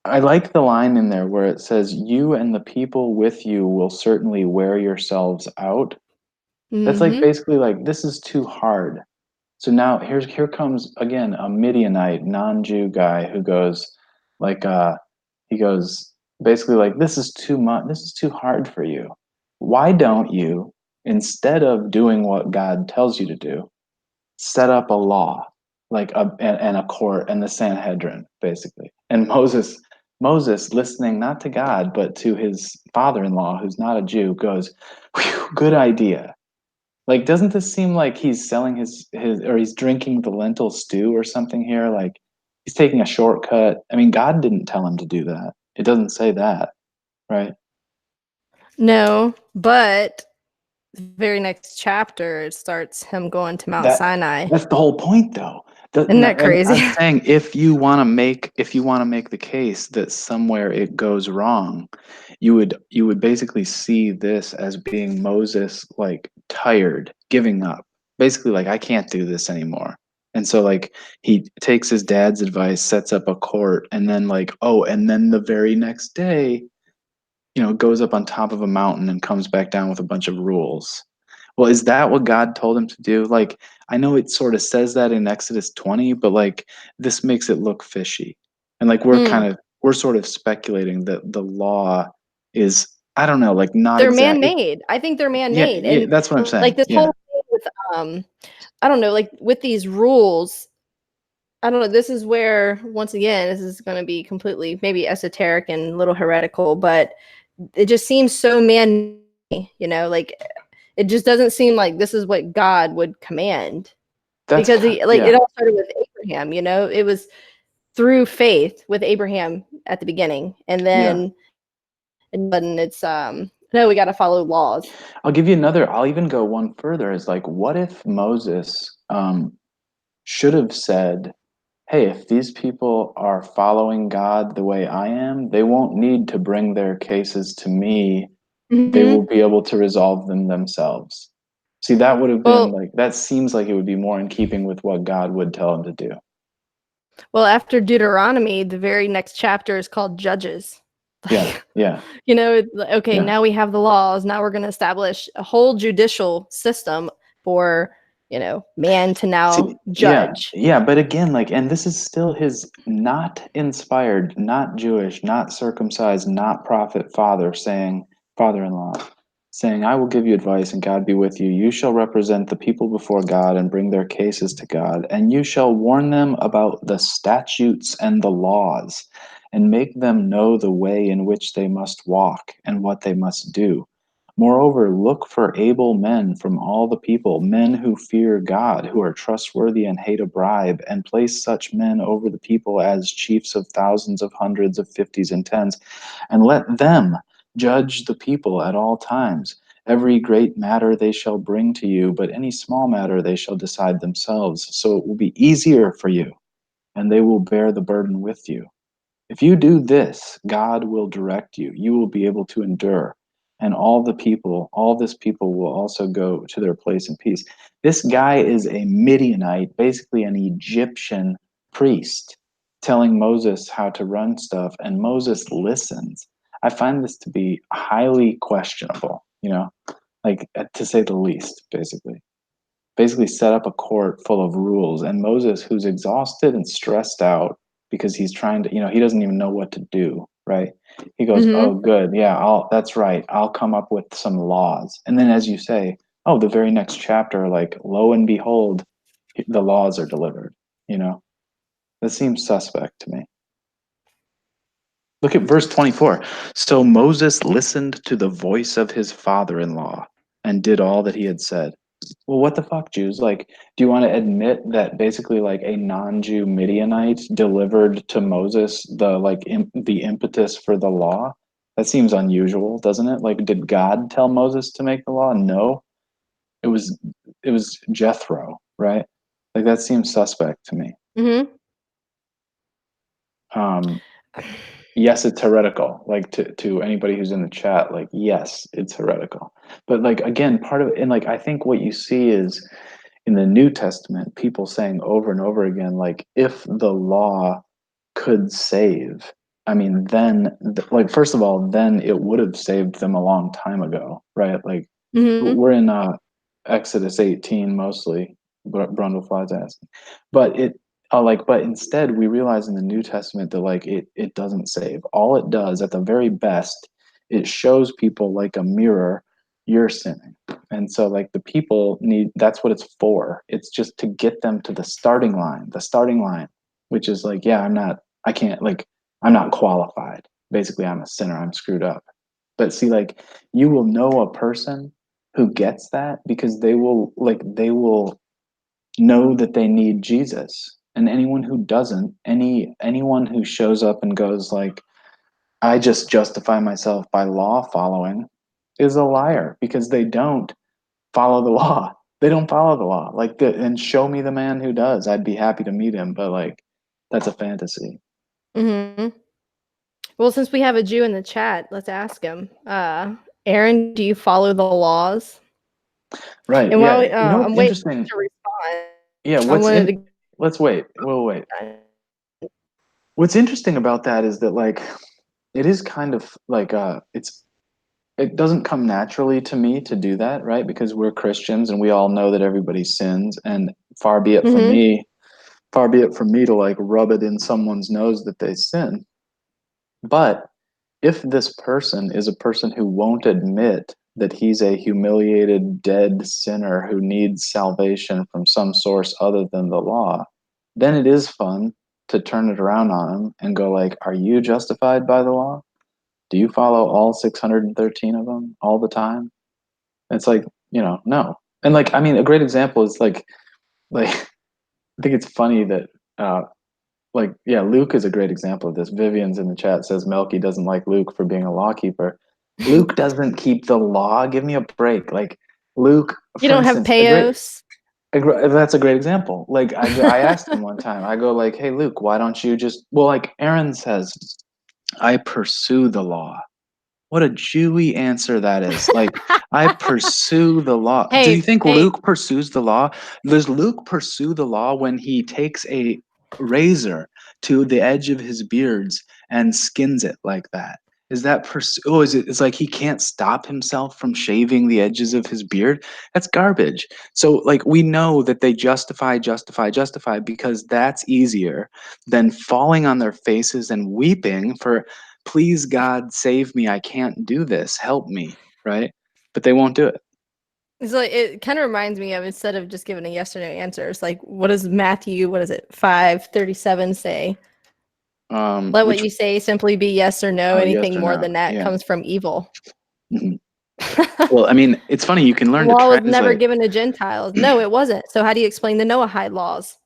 I like the line in there where it says, you and the people with you will certainly wear yourselves out. That's like mhm. basically like, this is too hard. So now here comes again a Midianite non-Jew guy who goes like he goes basically like, this is too much, this is too hard for you. Why don't you, instead of doing what God tells you to do, set up a law, like and a court and the Sanhedrin, basically. And Moses, listening not to God but to his father-in-law, who's not a Jew, goes, "Whew, good idea." Like, doesn't this seem like he's selling his or he's drinking the lentil stew or something here? Like, he's taking a shortcut. I mean, God didn't tell him to do that. It doesn't say that, right? No, but the very next chapter, it starts him going to Mount That Sinai. that's the whole point, though. Isn't that crazy? I'm saying if you want to make the case that somewhere it goes wrong, you would basically see this as being Moses like tired, giving up, basically like I can't do this anymore. And so like he takes his dad's advice, sets up a court, and then like and then the very next day, goes up on top of a mountain and comes back down with a bunch of rules. Well, is that what God told him to do? Like, I know it sort of says that in Exodus 20, but like this makes it look fishy. And like Hmm. we're sort of speculating that the law is, I don't know, like not They're exactly. man-made. I think they're Yeah, man-made. yeah, And that's what I'm like saying. this Yeah. whole thing with I don't know, like with these rules, I don't know, this is where once again, this is going to be completely maybe esoteric and a little heretical, but it just seems so like it just doesn't seem like this is what God would command That's because kind it yeah. all started with Abraham, it was through faith with Abraham at the beginning, and Yeah. then it's no, we got to follow laws. I'll even go one further is like, what if Moses should have said, hey, if these people are following God the way I am, they won't need to bring their cases to me. They will Hmm. be able to resolve them themselves. See, that would have been Well, like, that seems like it would be more in keeping with what God would tell him to do. after Deuteronomy, the very next chapter is called Judges. Yeah, Like, yeah, okay, yeah. now we have the laws. Now we're going to establish a whole judicial system for, man to now See, yeah, judge. yeah, but again, like, and this is still his not inspired, not Jewish, not circumcised, not prophet father saying, father-in-law, saying, I will give you advice and God be with you. You shall represent the people before God and bring their cases to God, and you shall warn them about the statutes and the laws, and make them know the way in which they must walk and what they must do. Moreover, look for able men from all the people, men who fear God, who are trustworthy and hate a bribe, and place such men over the people as chiefs of thousands, of hundreds, of fifties, and tens, and let them judge the people at all times. Every great matter they shall bring to you, but any small matter they shall decide themselves. So it will be easier for you, and they will bear the burden with you. If you do this, God will direct you. You will be able to endure. And all this people will also go to their place in peace. This guy is a Midianite, basically an Egyptian priest, telling Moses how to run stuff, and Moses listens. I find this to be highly questionable, like to say the least, basically set up a court full of rules. And Moses, who's exhausted and stressed out because he's trying to, he doesn't even know what to do, right? He goes, oh, Hmm. good. Yeah, that's right. I'll come up with some laws. And then, as you say, oh, the very next chapter, like, lo and behold, the laws are delivered, you know? That seems suspect to me. Look at verse 24. So Moses listened to the voice of his father in law and did all that he had said. Well, what the fuck, Jews? Like, do you want to admit that basically, like, a non-Jew Midianite delivered to Moses the impetus for the law? That seems unusual, doesn't it? Like, did God tell Moses to make the law? No, it was it was Jethro, right? Like, that seems suspect to me. Hmm. Um, yes, it's heretical. Like, to anybody who's in the chat, like, yes, it's heretical. But, like, again, part of it, and like, I think what you see is in the New Testament, people saying over and over again, like, if the law could save, I mean, then, like, first of all, then it would have saved them a long time ago, right? Like, Hmm. we're in Exodus 18 mostly, Brundlefly's asking, but but instead we realize in the New Testament that, like, it doesn't save. All it does, at the very best, it shows people like a mirror, you're sinning. And so, like, the people need, that's what it's for. It's just to get them to the starting line, which is like, yeah, I can't, like, I'm not qualified. Basically, I'm a sinner. I'm screwed up. But see, like, you will know a person who gets that because they will know that they need Jesus. And anyone who doesn't, anyone who shows up and goes like, I just justify myself by law following, is a liar because they don't follow the law. They don't follow the law. And show me the man who does. I'd be happy to meet him, but, like, that's a fantasy. Hmm. Well, since we have a Jew in the chat, let's ask him. Aaron, do you follow the laws? Right. And while Yeah. You know what's I'm waiting interesting? to respond, Yeah, I wanted to. let's wait. We'll wait. What's interesting about that is that, like, it is kind of like it doesn't come naturally to me to do that, right? Because we're Christians and we all know that everybody sins, and far be it from Hmm. me, far be it from me to, like, rub it in someone's nose that they sin. But if this person is a person who won't admit that he's a humiliated, dead sinner who needs salvation from some source other than the law, then it is fun to turn it around on him and go like, are you justified by the law? Do you follow all 613 of them all the time? It's like, no. And, like, I mean, a great example is like I think it's funny that yeah, Luke is a great example of this. Vivian's in the chat says Melky doesn't like Luke for being a lawkeeper. Luke doesn't keep the law. Give me a break. Like, Luke, You for don't have instance, Peos. that's a great example. Like, I asked him one time, I go like, hey, Luke, why don't you just, well, like Aaron says, I pursue the law. What a Jewy answer that is. Like, I pursue the law. Do you Hey, think hey, Luke pursues the law? Does Luke pursue the law when he takes a razor to the edge of his beards and skins it like that? Is that oh, is it? It's like he can't stop himself from shaving the edges of his beard. That's garbage. So, like, we know that they justify because that's easier than falling on their faces and weeping for, please, God, save me. I can't do this. Help me. Right? But they won't do it. It's like it kind of reminds me of, instead of just giving a yes or no answer, it's like, what does Matthew, what is it, 5:37 say? Let what Which, you say simply be yes or no. oh, yes Anything or more no? than that Yeah. comes from evil. Mhm. Well, I mean, it's funny. You can The learn to law was never translate. given to Gentiles. No, it wasn't. So how do you explain the Noahide laws?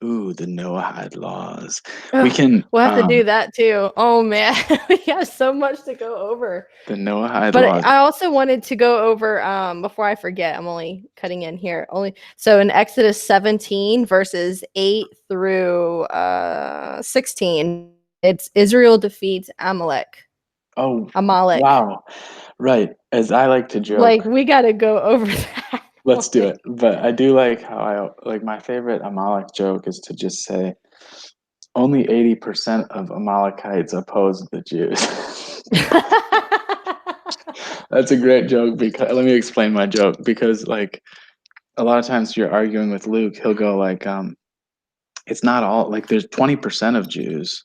Ooh, the Noahide laws. We Ugh, can, we'll have to do that too. Oh man, we have so much to go over. the Noahide But laws. I also wanted to go over, before I forget, I'm only cutting in here. So in Exodus 17 verses 8 through 16, it's Israel defeats Amalek. Oh, Amalek. wow. Right. As I like to joke, Like we got to go over that let's do one. it. But I do like how like my favorite Amalek joke is to just say only 80% of Amalekites oppose the Jews. That's a great joke because let me explain my joke because like a lot of times you're arguing with Luke, he'll go like it's not all like there's 20% of Jews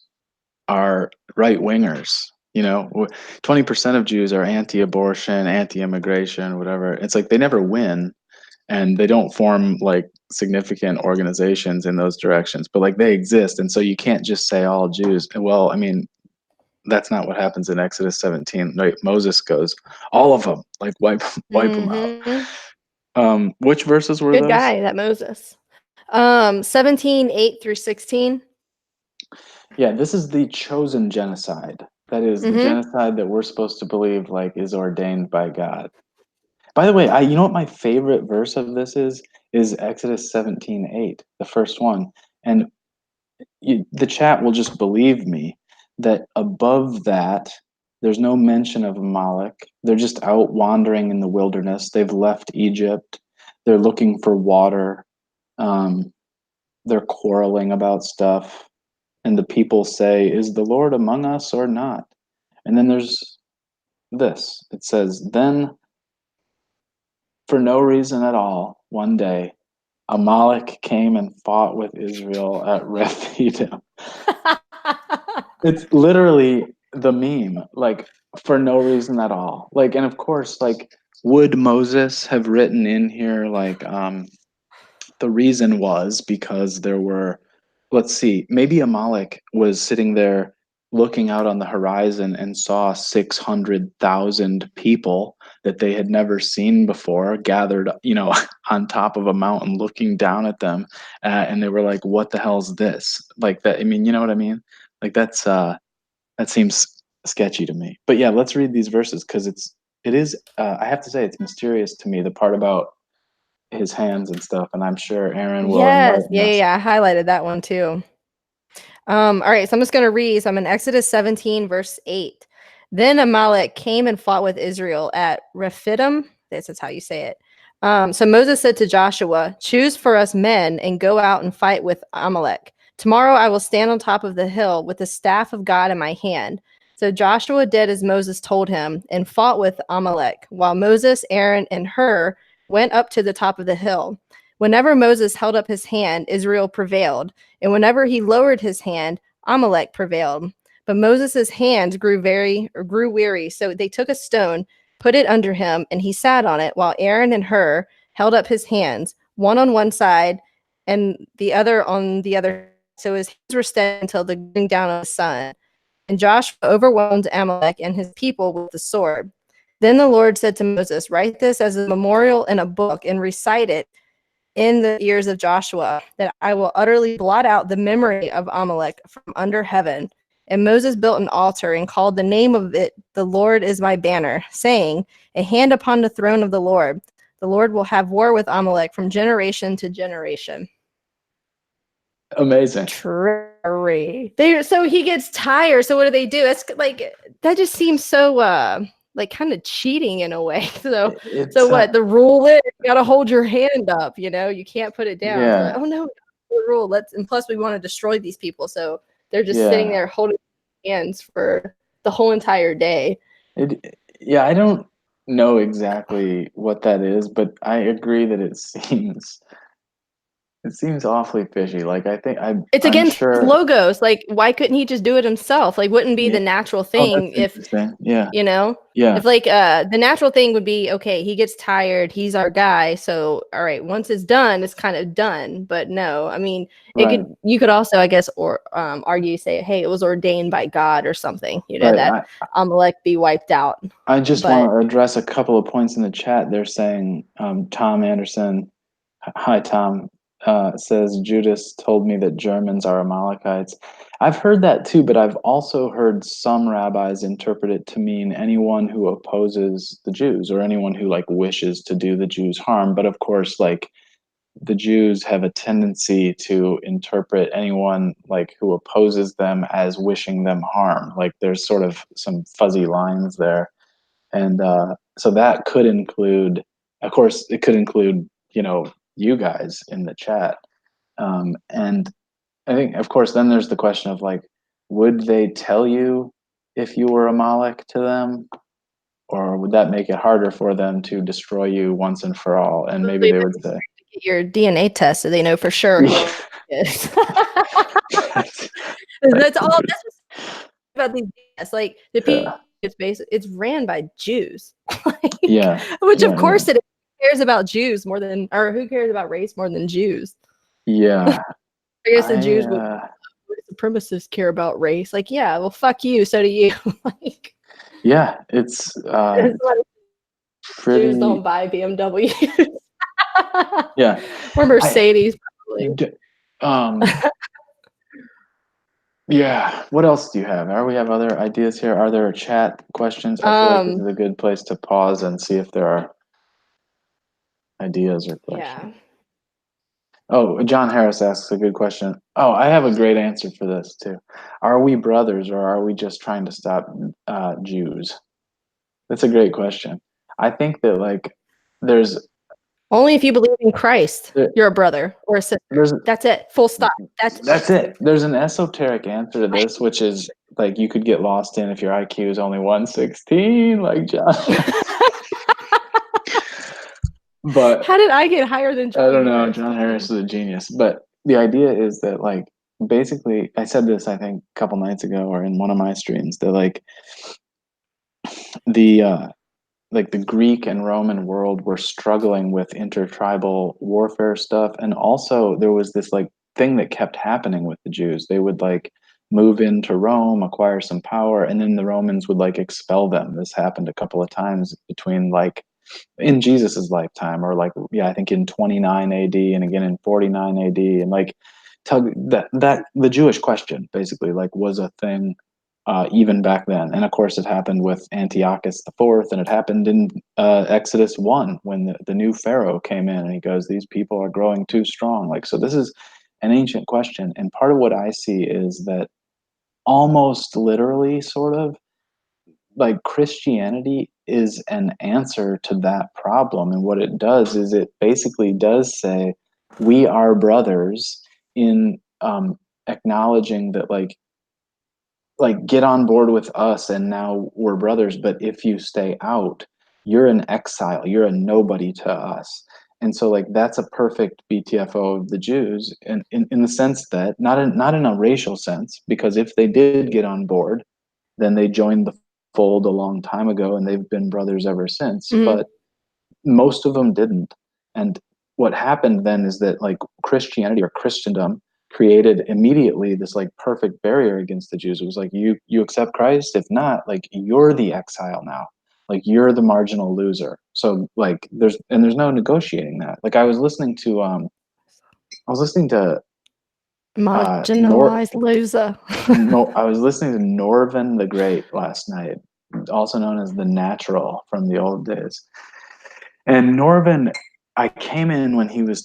are right wingers. 20% of Jews are anti-abortion, anti-immigration, whatever. It's like they never win, and they don't form like significant organizations in those directions. But like they exist, and so you can't just say all Jews. Well, I mean, that's not what happens in Exodus 17. Right? Moses goes, all of them, like wipe them out. Hmm. Which verses were Good those? guy, that Moses. 17, 8 through 16. Yeah, this is the chosen genocide. That is the Hmm. genocide that we're supposed to believe like is ordained by God. By the way, you know what my favorite verse of this is Exodus 17:8, the first one. And the chat will just believe me that above that, there's no mention of Amalek. They're just out wandering in the wilderness. They've left Egypt. They're looking for water. Um, they're quarreling about stuff. And the people say, is the Lord among us or not? And then there's this. It says, then for no reason at all, one day, Amalek came and fought with Israel at Rephidim. It's literally the meme, like for no reason at all. Like, and of course, like, would Moses have written in here like the reason was because there were, let's see, maybe Amalek was sitting there looking out on the horizon and saw 600,000 people that they had never seen before gathered, on top of a mountain looking down at them. And they were like, what the hell's this? Like that. I mean, you know what I mean? Like that seems sketchy to me. But yeah, let's read these verses because it is, I have to say, it's mysterious to me, the part about his hands and stuff, and I'm sure Aaron will Yes. enlighten Yeah, yeah, us. yeah. I highlighted that one too. All right, so I'm just going to read. So I'm in Exodus 17, verse 8. Then Amalek came and fought with Israel at Rephidim. This is how you say it. So Moses said to Joshua, choose for us men and go out and fight with Amalek. Tomorrow I will stand on top of the hill with the staff of God in my hand. So Joshua did as Moses told him and fought with Amalek, while Moses, Aaron, and Hur went up to the top of the hill. Whenever Moses held up his hand, Israel prevailed. And whenever he lowered his hand, Amalek prevailed. But Moses' hands grew weary. So they took a stone, put it under him, and he sat on it, while Aaron and Hur held up his hands, one on one side and the other on the other. So his hands were steady until the going down of the sun. And Joshua overwhelmed Amalek and his people with the sword. Then the Lord said to Moses, write this as a memorial in a book and recite it in the ears of Joshua, that I will utterly blot out the memory of Amalek from under heaven. And Moses built an altar and called the name of it, the Lord is my banner, saying, a hand upon the throne of the Lord. The Lord will have war with Amalek from generation to generation. Amazing. Trickery. So he gets tired. So what do? It's like that just seems so like kind of cheating in a way. So It's what the rule is, you gotta hold your hand up, you can't put it down. So like, yeah, oh no, the rule. And plus we want to destroy these people. So they're just sitting yeah. there holding hands for the whole entire day. Yeah, I don't know exactly what that is, but I agree that it seems awfully fishy. Like I think It's I'm against his sure. logos. Like, why couldn't he just do it himself? Like, wouldn't be Yeah. the natural Oh, that's thing if, interesting. Yeah. you know, Yeah. if like the natural thing would be, okay, he gets tired, he's our guy, so all right, once it's done, it's kind of done. But no, I mean, it Right. could, you could also, I guess, or argue, say, hey, it was ordained by God or something, Right. that Amalek be wiped out. I just want But to address a couple of points in the chat. They're saying, Tom Anderson, hi Tom, says Judas told me that Germans are Amalekites. I've heard that too, but I've also heard some rabbis interpret it to mean anyone who opposes the Jews or anyone who like wishes to do the Jews harm. But of course, like the Jews have a tendency to interpret anyone like who opposes them as wishing them harm. Like there's sort of some fuzzy lines there. And so that could include, of course, it could include, you guys in the chat. And I think, of course, then there's the question of like, would they tell you if you were a Moloch to them? Or would that make it harder for them to destroy you once and for all? And maybe probably they would would say, get your DNA test so they know for sure who yeah, it is. that's, that That's all. could be, That's what's about these tests. Like the people, yeah, it's ran by Jews, like, yeah, which of yeah, yeah, course it is. Who cares about Jews more than, or who cares about race more than Jews? yeah. I guess the I, Jews would, supremacists care about race. Like, yeah, well, fuck you. So do you. Like, yeah, it's Jews pretty, don't buy BMWs yeah. or I, Mercedes, probably. d- um, Yeah. What else do you have? Are we have other ideas here? Are there chat questions? I feel like this is Um, a good place to pause and see if there are ideas or questions. yeah. Oh, John Harris asks a good question. Oh, I have a great answer for this too. Are we brothers or are we just trying to stop Jews? That's a great question. I think that like there's Only if you believe in Christ, there- you're a brother or a sister. there's That's it. Full stop. That's that's it. There's an esoteric answer to this, which is like you could get lost in if your IQ is only 116, like John. But How did I get higher than I John don't know. Harris? John Harris is a genius. But the idea is that, like, basically, I said this, I think, a couple nights ago or in one of my streams, that, the, uh, like, the Greek and Roman world were struggling with intertribal warfare stuff. And also, there was this, like, thing that kept happening with the Jews. They would, like, move into Rome, acquire some power, and then the Romans would, like, expel them. This happened a couple of times between, like, in Jesus's lifetime, or like, yeah, I think in 29 AD and again in 49 AD, and like tug that the Jewish question basically like was a thing even back then. And of course, it happened with Antiochus the Fourth, and it happened in Exodus 1 when the new Pharaoh came in and he goes, "These people are growing too strong." Like, so this is an ancient question, and part of what I see is that almost literally, sort of like Christianity is an answer to that problem. And what it does is it basically does say, we are brothers in acknowledging that like get on board with us and now we're brothers. But if you stay out, you're an exile, you're a nobody to us. And so like that's a perfect BTFO of the Jews in the sense that not in a racial sense, because if they did get on board, then they joined the fold a long time ago and they've been brothers ever since. Mhm. But most of them didn't. And what happened then is that like Christianity or Christendom created immediately this like perfect barrier against the Jews. It was like you accept Christ, if not, like you're the exile now. Like you're the marginal loser. So like there's no negotiating that. Like I was listening to Nor Marginalized loser. no, I was listening to Norvin the Great last night, also known as the Natural from the old days. And Norvin, I came in when he was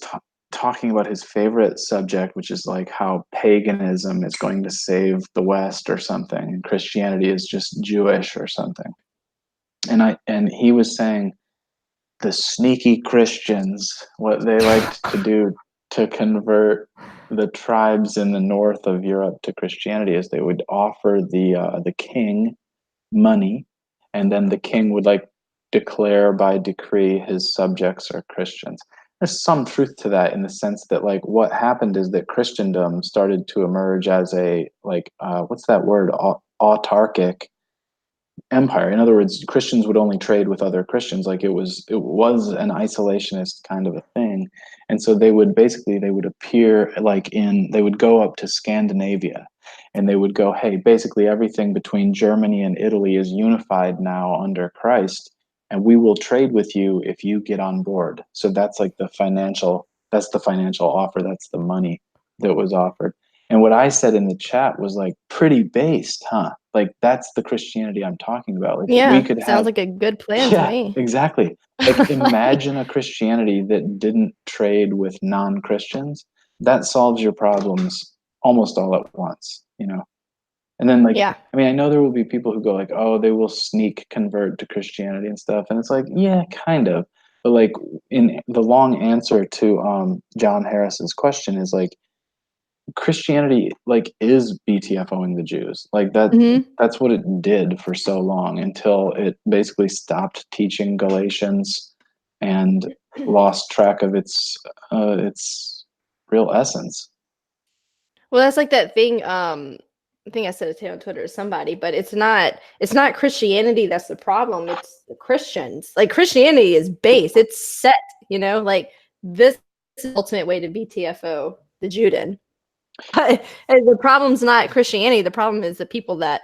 talking about his favorite subject, which is like how paganism is going to save the West or something, and Christianity is just Jewish or something. And he was saying the sneaky Christians, what they liked to do to convert the tribes in the north of Europe to Christianity is they would offer the king money, and then the king would like declare by decree his subjects are Christians. There's some truth to that in the sense that like what happened is that Christendom started to emerge as a like what's that word, autarkic empire. In other words, Christians would only trade with other Christians. Like it was an isolationist kind of a thing. And so they would appear like they would go up to Scandinavia and they would go, hey, basically everything between Germany and Italy is unified now under Christ, and we will trade with you if you get on board. So that's the financial offer, that's the money that was offered. And what I said in the chat was like pretty based, huh? Like that's the Christianity I'm talking about. Like we Yeah, could sounds have, like a good plan to yeah, me. exactly. Like imagine a Christianity that didn't trade with non-Christians. That solves your problems almost all at once, you know? And then like, Yeah. I mean, I know there will be people who go like, oh, they will sneak convert to Christianity and stuff. And it's like, yeah, kind of. But like in the long answer to John Harris's question is like, Christianity like is BTFOing the Jews. Like Hmm. that's what it did for so long until it basically stopped teaching Galatians and lost track of its real essence. Well, that's like that thing. I think I said it on Twitter to somebody, but it's not Christianity that's the problem. It's the Christians. Like Christianity is base. It's set. Like this is the ultimate way to BTFO the Juden. But the problem's not Christianity. The problem is the people that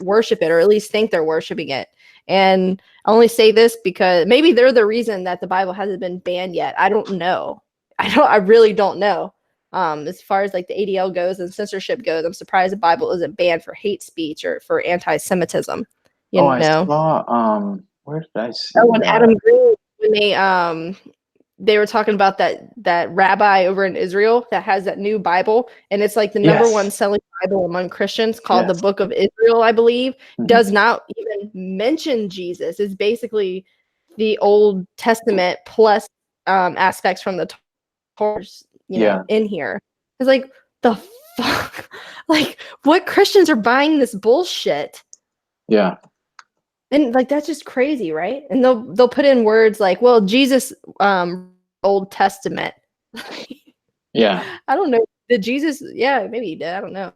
worship it, or at least think they're worshiping it. And I only say this because maybe they're the reason that the Bible hasn't been banned yet. I don't know. I really don't know. As far as like the ADL goes and censorship goes, I'm surprised the Bible isn't banned for hate speech or for anti-Semitism. Oh, You I know. saw where did I see Oh, and that? Adam Green, when they were talking about that rabbi over in Israel that has that new Bible, and it's like the number one Yes. selling Bible among Christians, called the Yes. Book of Israel, I believe, Hmm. does not even mention Jesus. It's basically the Old Testament plus aspects from the Torah, Yeah. in here. It's like the fuck, like what Christians are buying this bullshit? Yeah. And like that's just crazy, right? And they'll put in words like, well, Jesus Old Testament. Yeah. I don't know. Did Jesus, yeah, maybe he did. I don't know.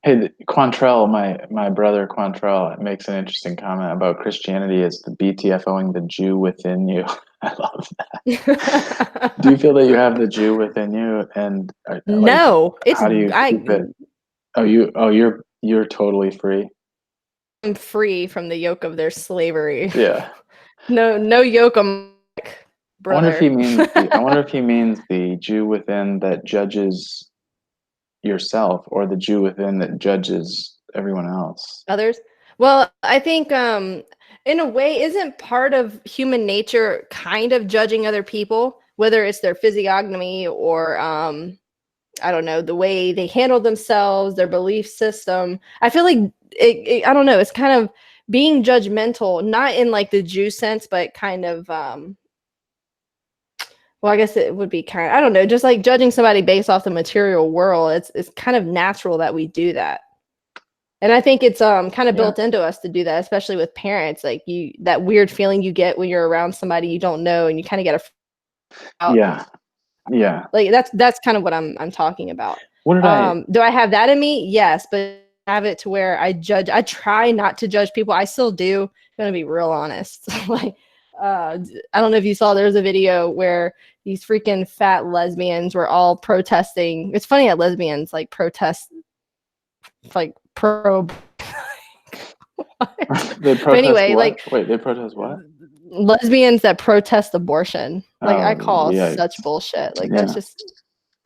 Hey, Quantrell, my brother Quantrell makes an interesting comment about Christianity as the BTFOing the Jew within you. I love that. Do you feel that you have the Jew within you, and like, No, it's how do you keep it? You're totally free. I'm free from the yoke of their slavery. Yeah. No yoke on I wonder if he brother. means I wonder if he means the Jew within that judges yourself, or the Jew within that judges everyone else. Others. Well, I think in a way, isn't part of human nature kind of judging other people, whether it's their physiognomy or I don't know, the way they handle themselves, their belief system. I feel like I don't know, it's kind of being judgmental, not in like the Jew sense, but kind of well, I guess it would be kind of, I don't know, just like judging somebody based off the material world. It's kind of natural that we do that. And I think it's kind of Yeah. built into us to do that, especially with parents. Like that weird feeling you get when you're around somebody you don't know, and you kind of get out. Yeah. Yeah. Like that's kind of what I'm talking about. What did I Do I have that in me? Yes, but I have it to where I judge. I try not to judge people. I still do. I'm gonna be real honest. Like, I don't know if you saw. There was a video where these freaking fat lesbians were all protesting. It's funny that lesbians like protest, like pro. they But protest anyway, what? like Wait, they protest what? lesbians that protest abortion, like I Oh, call such yikes. bullshit. Like that's Yeah. just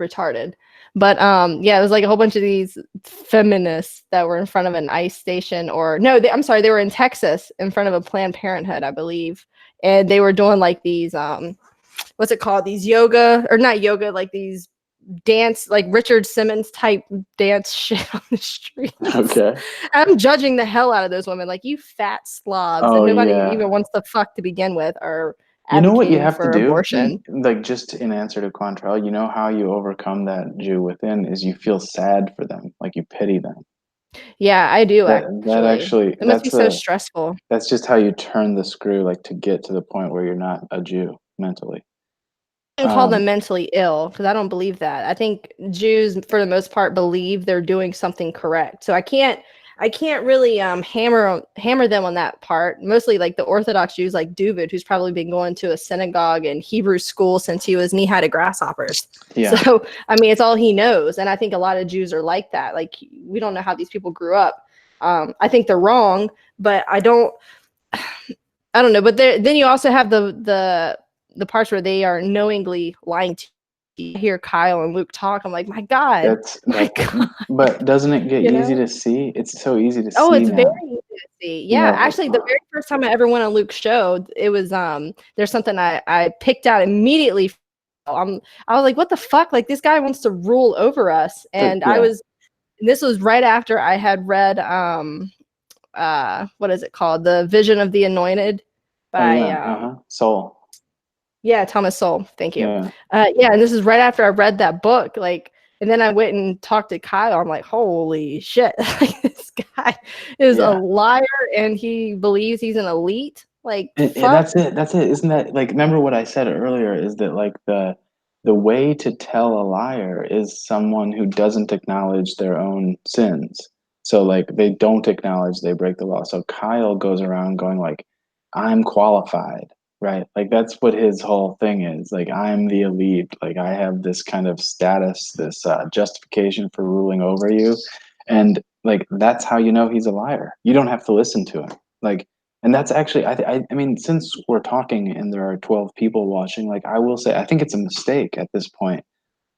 retarded. But yeah, it was like a whole bunch of these feminists that were in front of an ICE station, or no, I'm sorry, they were in Texas in front of a Planned Parenthood, I believe, and they were doing like these what's it called? These yoga, or not yoga, like these dance, like Richard Simmons type dance shit on the streets. Okay. I'm judging the hell out of those women, like you fat slobs that Oh nobody yeah. even wants to fuck to begin with, are You know what you advocating have to for do? abortion. Like just in answer to Quantrell, you know how you overcome that Jew within is you feel sad for them, like you pity them. Yeah, I do That actually. actually It must be so stressful. that's just how you turn the screw, like, to get to the point where you're not a Jew mentally. And call them Um, mentally ill because I don't believe that. I think Jews, for the most part, believe they're doing something correct. So I can't really hammer them on that part. Mostly like the Orthodox Jews, like David, who's probably been going to a synagogue and Hebrew school since he was knee high to grasshoppers. yeah, So I mean, it's all he knows, and I think a lot of Jews are like that. Like we don't know how these people grew up. I think they're wrong, but I don't know. But then you also have the parts where they are knowingly lying to you. I hear Kyle and Luke talk. I'm like, my God, my that's God, but doesn't it get you easy know? to see? It's so easy to Oh, see it's very now, easy to see. you Yeah, know? actually, the very first time I ever went on Luke's show, it was there's something I picked out immediately. I was like, what the fuck? Like this guy wants to rule over us, and Yeah. this was right after I had read what is it called? The Vision of the Anointed Oh, by yeah, uh-huh. Soul. yeah, Thomas Sowell. Thank you. Yeah, Yeah, and this is right after I read that book. Like, and then I went and talked to Kyle. I'm like, holy shit, like, this guy is a yeah. liar, and he believes he's an elite. Like, And fuck. that's it. Isn't that like, remember what I said earlier is that like the way to tell a liar is someone who doesn't acknowledge their own sins. So like they don't acknowledge they break the law. So Kyle goes around going like, I'm qualified, right? Like that's what his whole thing is. Like I'm the elite. Like I have this kind of status, this justification for ruling over you. And like that's how you know he's a liar. You don't have to listen to him. Like, and that's actually, I mean, since we're talking and there are 12 people watching, like I will say, I think it's a mistake at this point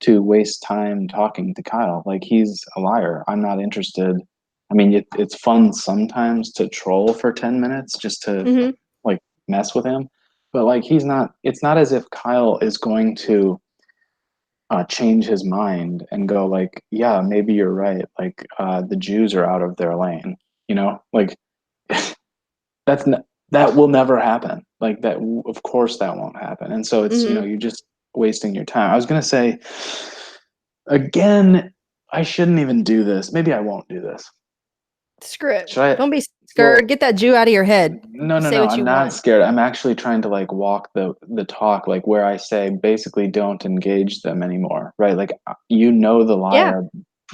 to waste time talking to Kyle. Like he's a liar. I'm not interested. I mean, it's fun sometimes to troll for 10 minutes just to Mm-hmm. like mess with him. But like he's not, it's not as if Kyle is going to change his mind and go like, yeah, maybe you're right. Like the Jews are out of their lane, you know, like that's that will never happen. Like that, of course, that won't happen. And so it's, you know, Mm-hmm. you're just wasting your time. I was gonna say again, I shouldn't even do this. Maybe I won't do this. Screw it. Should I? Don't be scared. Well, Get that Jew out of your head. Say no. what I'm you not want. scared. I'm actually trying to like walk the talk, like where I say basically don't engage them anymore, right? Like you know the Yeah, liar.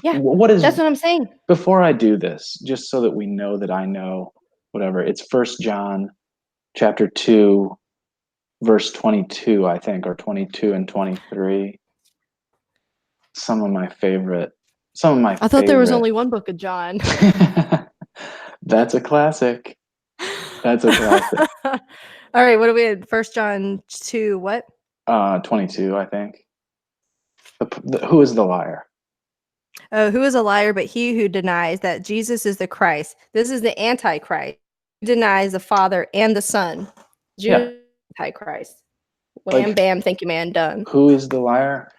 yeah. What is That's what I'm saying. before I do this, just so that we know that I know whatever. It's First John chapter 2 verse 22, I think, or 22 and 23. Some of my favorite, some of my I thought there was favorite. only one book of John. That's a classic. That's a classic. All right, what do we had? First John 2, what? 22, I think. Who is the liar? Oh, who is a liar but he who denies that Jesus is the Christ? This is the Antichrist. Who denies the Father and the Son? Yeah, Judas, Antichrist. Wham, like bam, thank you, man, done. who is the liar?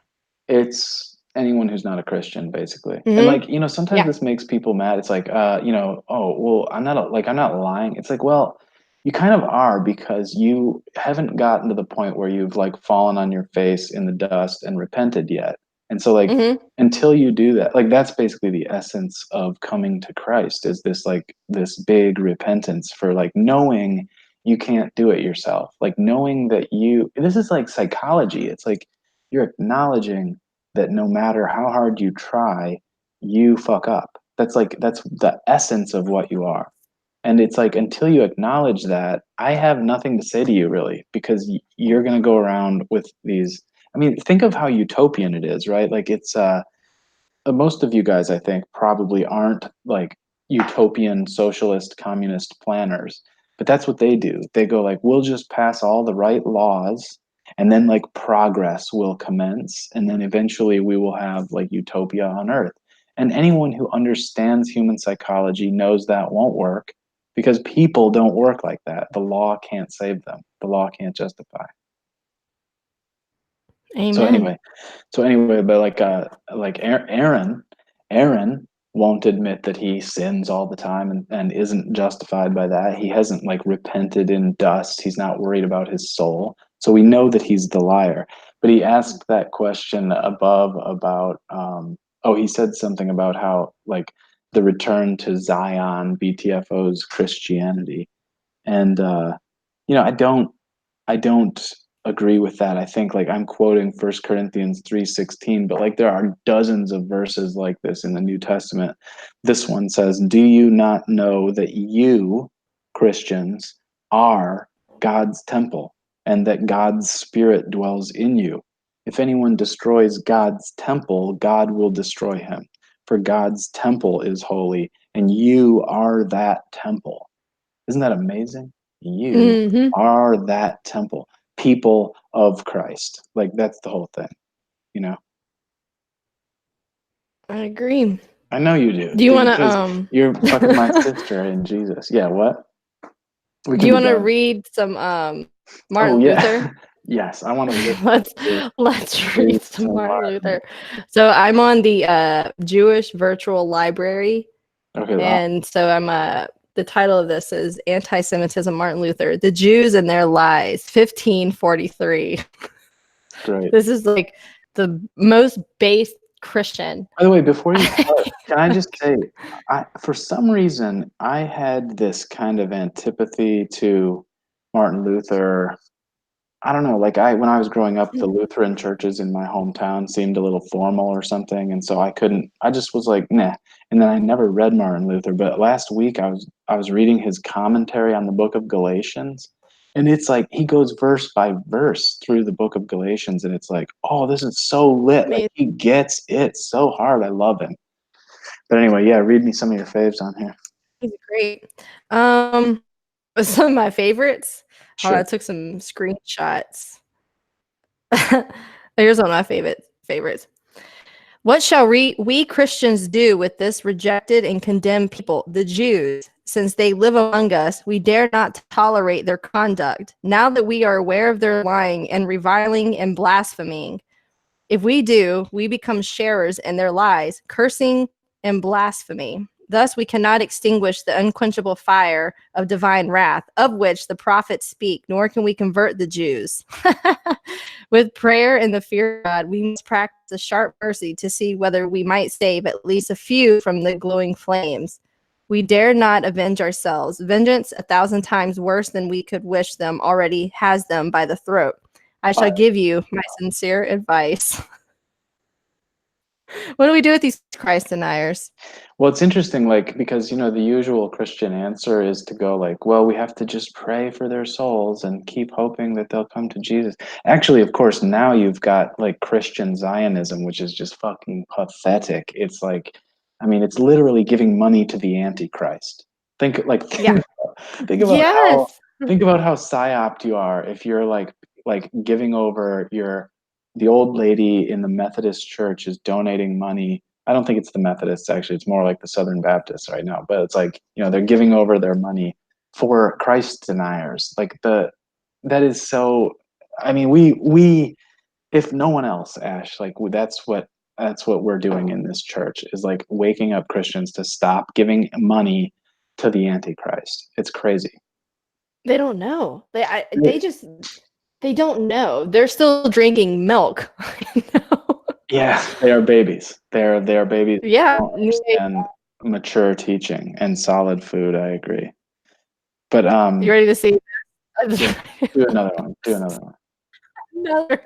It's anyone who's not a Christian, basically. And Mm-hmm. like, you know, sometimes Yeah. this makes people mad. It's like, you know, oh, well, I'm not lying. It's like, well, you kind of are because you haven't gotten to the point where you've like fallen on your face in the dust and repented yet. And so like Mm-hmm. until you do that, like that's basically the essence of coming to Christ is this like this big repentance for like knowing you can't do it yourself. Like knowing that this is like psychology. It's like you're acknowledging that no matter how hard you try, you fuck up. That's the essence of what you are. And it's like until you acknowledge that, I have nothing to say to you really, because you're going to go around with these. I mean, think of how utopian it is, right? Like it's most of you guys, I think, probably aren't like utopian socialist communist planners, but that's what they do. They go like, we'll just pass all the right laws, and then like progress will commence, and then eventually we will have like utopia on Earth. And anyone who understands human psychology knows that won't work because people don't work like that. The law can't save them. The law can't justify. So Amen. anyway, but like Aaron won't admit that he sins all the time and isn't justified by that. He hasn't like repented in dust. He's not worried about his soul. So we know that he's the liar. But he asked that question above about oh, he said something about how like the return to Zion, BTFO's Christianity. And I don't agree with that. I think like I'm quoting First Corinthians 3:16, but like there are dozens of verses like this in the New Testament. This one says, "Do you not know that you, Christians, are God's temple and that God's spirit dwells in you? If anyone destroys God's temple, God will destroy him. For God's temple is holy, and you are that temple." Isn't that amazing? You Hmm. are that temple, people of Christ. Like that's the whole thing, you know? I agree. I know you do, Do you want to because you're fucking my sister in Jesus. Yeah, what? We do can you be want to done. read some Oh Martin yeah. Luther? Yes, I want to listen let's to let's read read some some Martin Martin. Luther. So I'm on the Jewish Virtual Library, Okay, wow, and so I'm the title of this is Anti-Semitism Martin Luther, The Jews and Their Lies, 1543. great. This is like the most base Christian. By the way, before you start, can I just say, for some reason, I had this kind of antipathy to Martin Luther. I don't know, like when I was growing up, the Lutheran churches in my hometown seemed a little formal or something, and so I just was like, nah. And then I never read Martin Luther, but last week I was reading his commentary on the book of Galatians, and it's like he goes verse by verse through the book of Galatians, and it's like, oh, this is so lit. Like Amazing. he gets it so hard. I love him. But anyway, yeah, read me some of your faves on here. He's great. Um, some of my favorites. Hold on, I Sure. took some screenshots. Here's one of my favorites. What shall we Christians do with this rejected and condemned people, the Jews? Since they live among us, we dare not tolerate their conduct. Now that we are aware of their lying and reviling and blaspheming, if we do, we become sharers in their lies, cursing and blasphemy. Thus, we cannot extinguish the unquenchable fire of divine wrath, of which the prophets speak, nor can we convert the Jews. With prayer and the fear of God, we must practice a sharp mercy to see whether we might save at least a few from the glowing flames. We dare not avenge ourselves. Vengeance, 1,000 times worse than we could wish them, already has them by the throat. I shall give you my sincere advice. What do we do with these Christ deniers? Well, it's interesting, like, because, the usual Christian answer is to go, like, well, we have to just pray for their souls and keep hoping that they'll come to Jesus. Actually, of course, now you've got, like, Christian Zionism, which is just fucking pathetic. It's like, I mean, it's literally giving money to the Antichrist. Think, like, Yeah. think about how, Yes. think about how psyoped you are if you're, like giving over the old lady in the Methodist church is donating money. I don't think it's the Methodists, actually. It's more like the Southern Baptists right now. But it's like, they're giving over their money for Christ deniers. Like that is so, I mean, we if no one else, Ash, like that's what we're doing in this church is like waking up Christians to stop giving money to the Antichrist. It's crazy. They don't know. They don't know. They're still drinking milk. Yeah, they are babies. They are babies who Yeah. don't understand mature teaching and solid food. I agree. But You ready to see yeah, do another one. Do another one. another?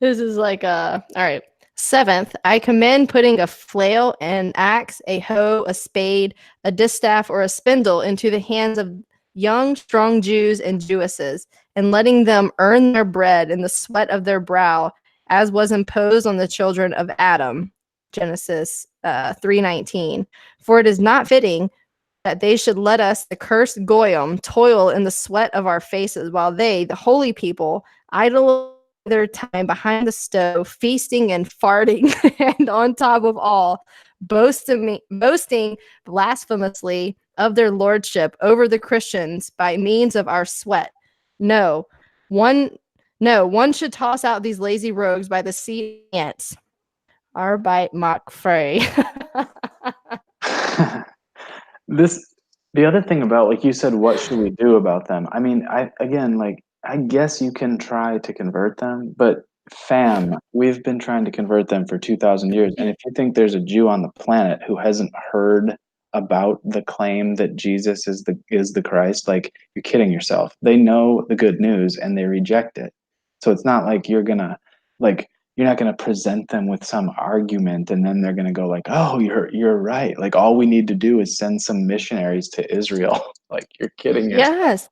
This is like all right. Seventh, I commend putting a flail, an axe, a hoe, a spade, a distaff, or a spindle into the hands of young, strong Jews and Jewesses, and letting them earn their bread in the sweat of their brow, as was imposed on the children of Adam. Genesis 3:19. For it is not fitting that they should let us, the cursed goyim, toil in the sweat of our faces, while they, the holy people, idle their time behind the stove, feasting and farting, and on top of all, boasting blasphemously of their lordship over the Christians by means of our sweat. No, one, no, one should toss out these lazy rogues by the seat of ants. Arbeit macht frei. This the other thing about, like you said, what should we do about them? I mean, I guess you can try to convert them, but fam, we've been trying to convert them for 2,000 years. And if you think there's a Jew on the planet who hasn't heard about the claim that Jesus is the Christ, like you're kidding yourself. They know the good news and they reject it. So it's not like you're not gonna present them with some argument and then they're gonna go like, oh, you're right. Like all we need to do is send some missionaries to Israel. Like you're kidding yourself. Yes.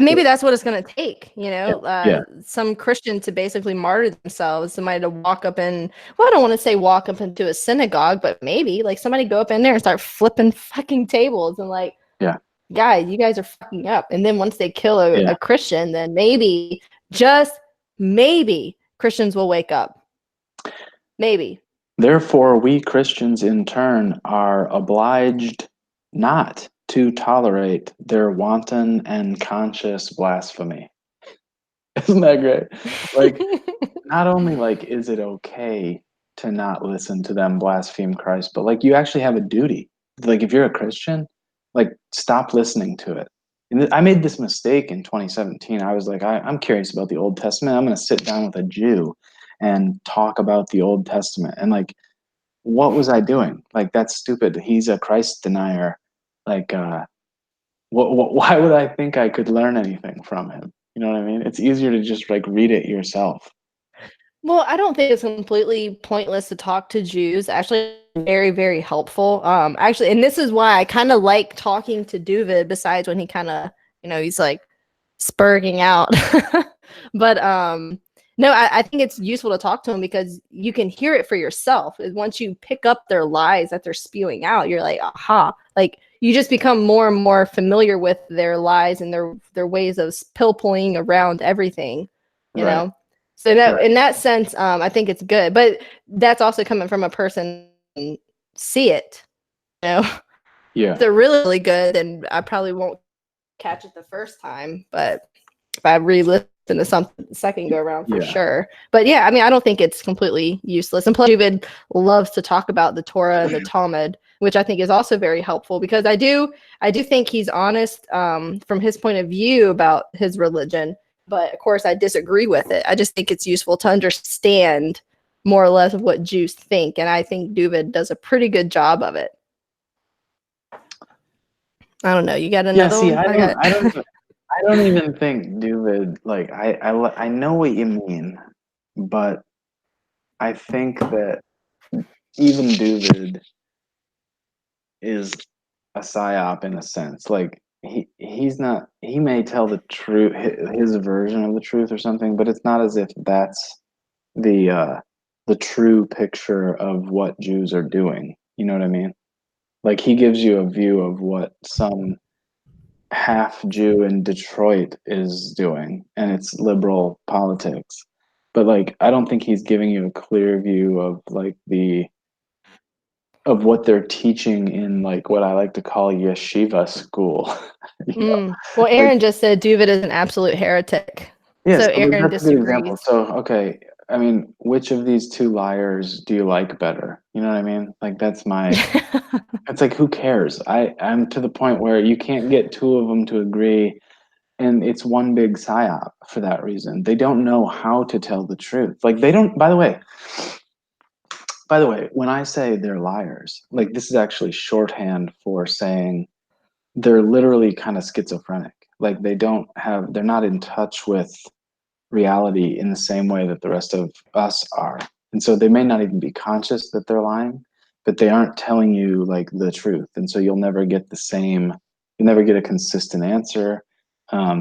Maybe that's what it's going to take, Yeah, yeah, some Christian to basically martyr themselves, somebody to walk up in, well, I don't want to say walk up into a synagogue, but maybe like somebody go up in there and start flipping fucking tables and like, yeah, guys, you guys are fucking up. And then once they kill yeah. a Christian, then maybe, just maybe, Christians will wake up. Maybe. Therefore, we Christians in turn are obliged not to tolerate their wanton and conscious blasphemy. Isn't that great? Like, not only like is it okay to not listen to them blaspheme Christ, but like you actually have a duty. Like if you're a Christian, like stop listening to it. And I made this mistake in 2017. I was like, I'm curious about the Old Testament. I'm going to sit down with a Jew and talk about the Old Testament. And like, what was I doing? Like, that's stupid. He's a Christ denier. Like, why would I think I could learn anything from him? You know what I mean? It's easier to just like read it yourself. Well, I don't think it's completely pointless to talk to Jews. Actually, very, very helpful. Actually, and this is why I kind of like talking to Duvid, besides when he kind of, he's like spurging out. But no, I think it's useful to talk to him because you can hear it for yourself. Once you pick up their lies that they're spewing out, you're like, aha, like you just become more and more familiar with their lies and their ways of pill pulling around everything, you Right. know. So that Right. in that sense, I think it's good. But that's also coming from a person see it, you know. If Yeah. they're really, really good, then I probably won't catch it the first time. But if I re-listen to something the second go around, for Yeah. sure. But yeah, I mean, I don't think it's completely useless. And plus, David loves to talk about the Torah and the Talmud, which I think is also very helpful because I do think he's honest from his point of view about his religion. But of course, I disagree with it. I just think it's useful to understand more or less of what Jews think, and I think David does a pretty good job of it. I don't know. You got Yeah. another See, one? I don't even think David, like, I know what you mean, but I think that even David is a psyop in a sense. Like he's not. He may tell the truth, his version of the truth or something, but it's not as if that's the uh, the true picture of what Jews are doing. You know what I mean? Like he gives you a view of what some half Jew in Detroit is doing, and it's liberal politics. But like, I don't think he's giving you a clear view of like the of what they're teaching in like what I like to call yeshiva school. You know, Well, like Aaron just said David is an absolute heretic. yes, So so Aaron that's a good example. disagrees. So okay, I mean, which of these two liars do you like better? You know what I mean? Like that's my. It's like who cares? I'm to the point where you can't get two of them to agree and it's one big psyop for that reason. They don't know how to tell the truth. Like they don't. By the way, when I say they're liars, like this is actually shorthand for saying they're literally kind of schizophrenic. Like they're not in touch with reality in the same way that the rest of us are. And so they may not even be conscious that they're lying, but they aren't telling you like the truth. And so you'll never get a consistent answer. I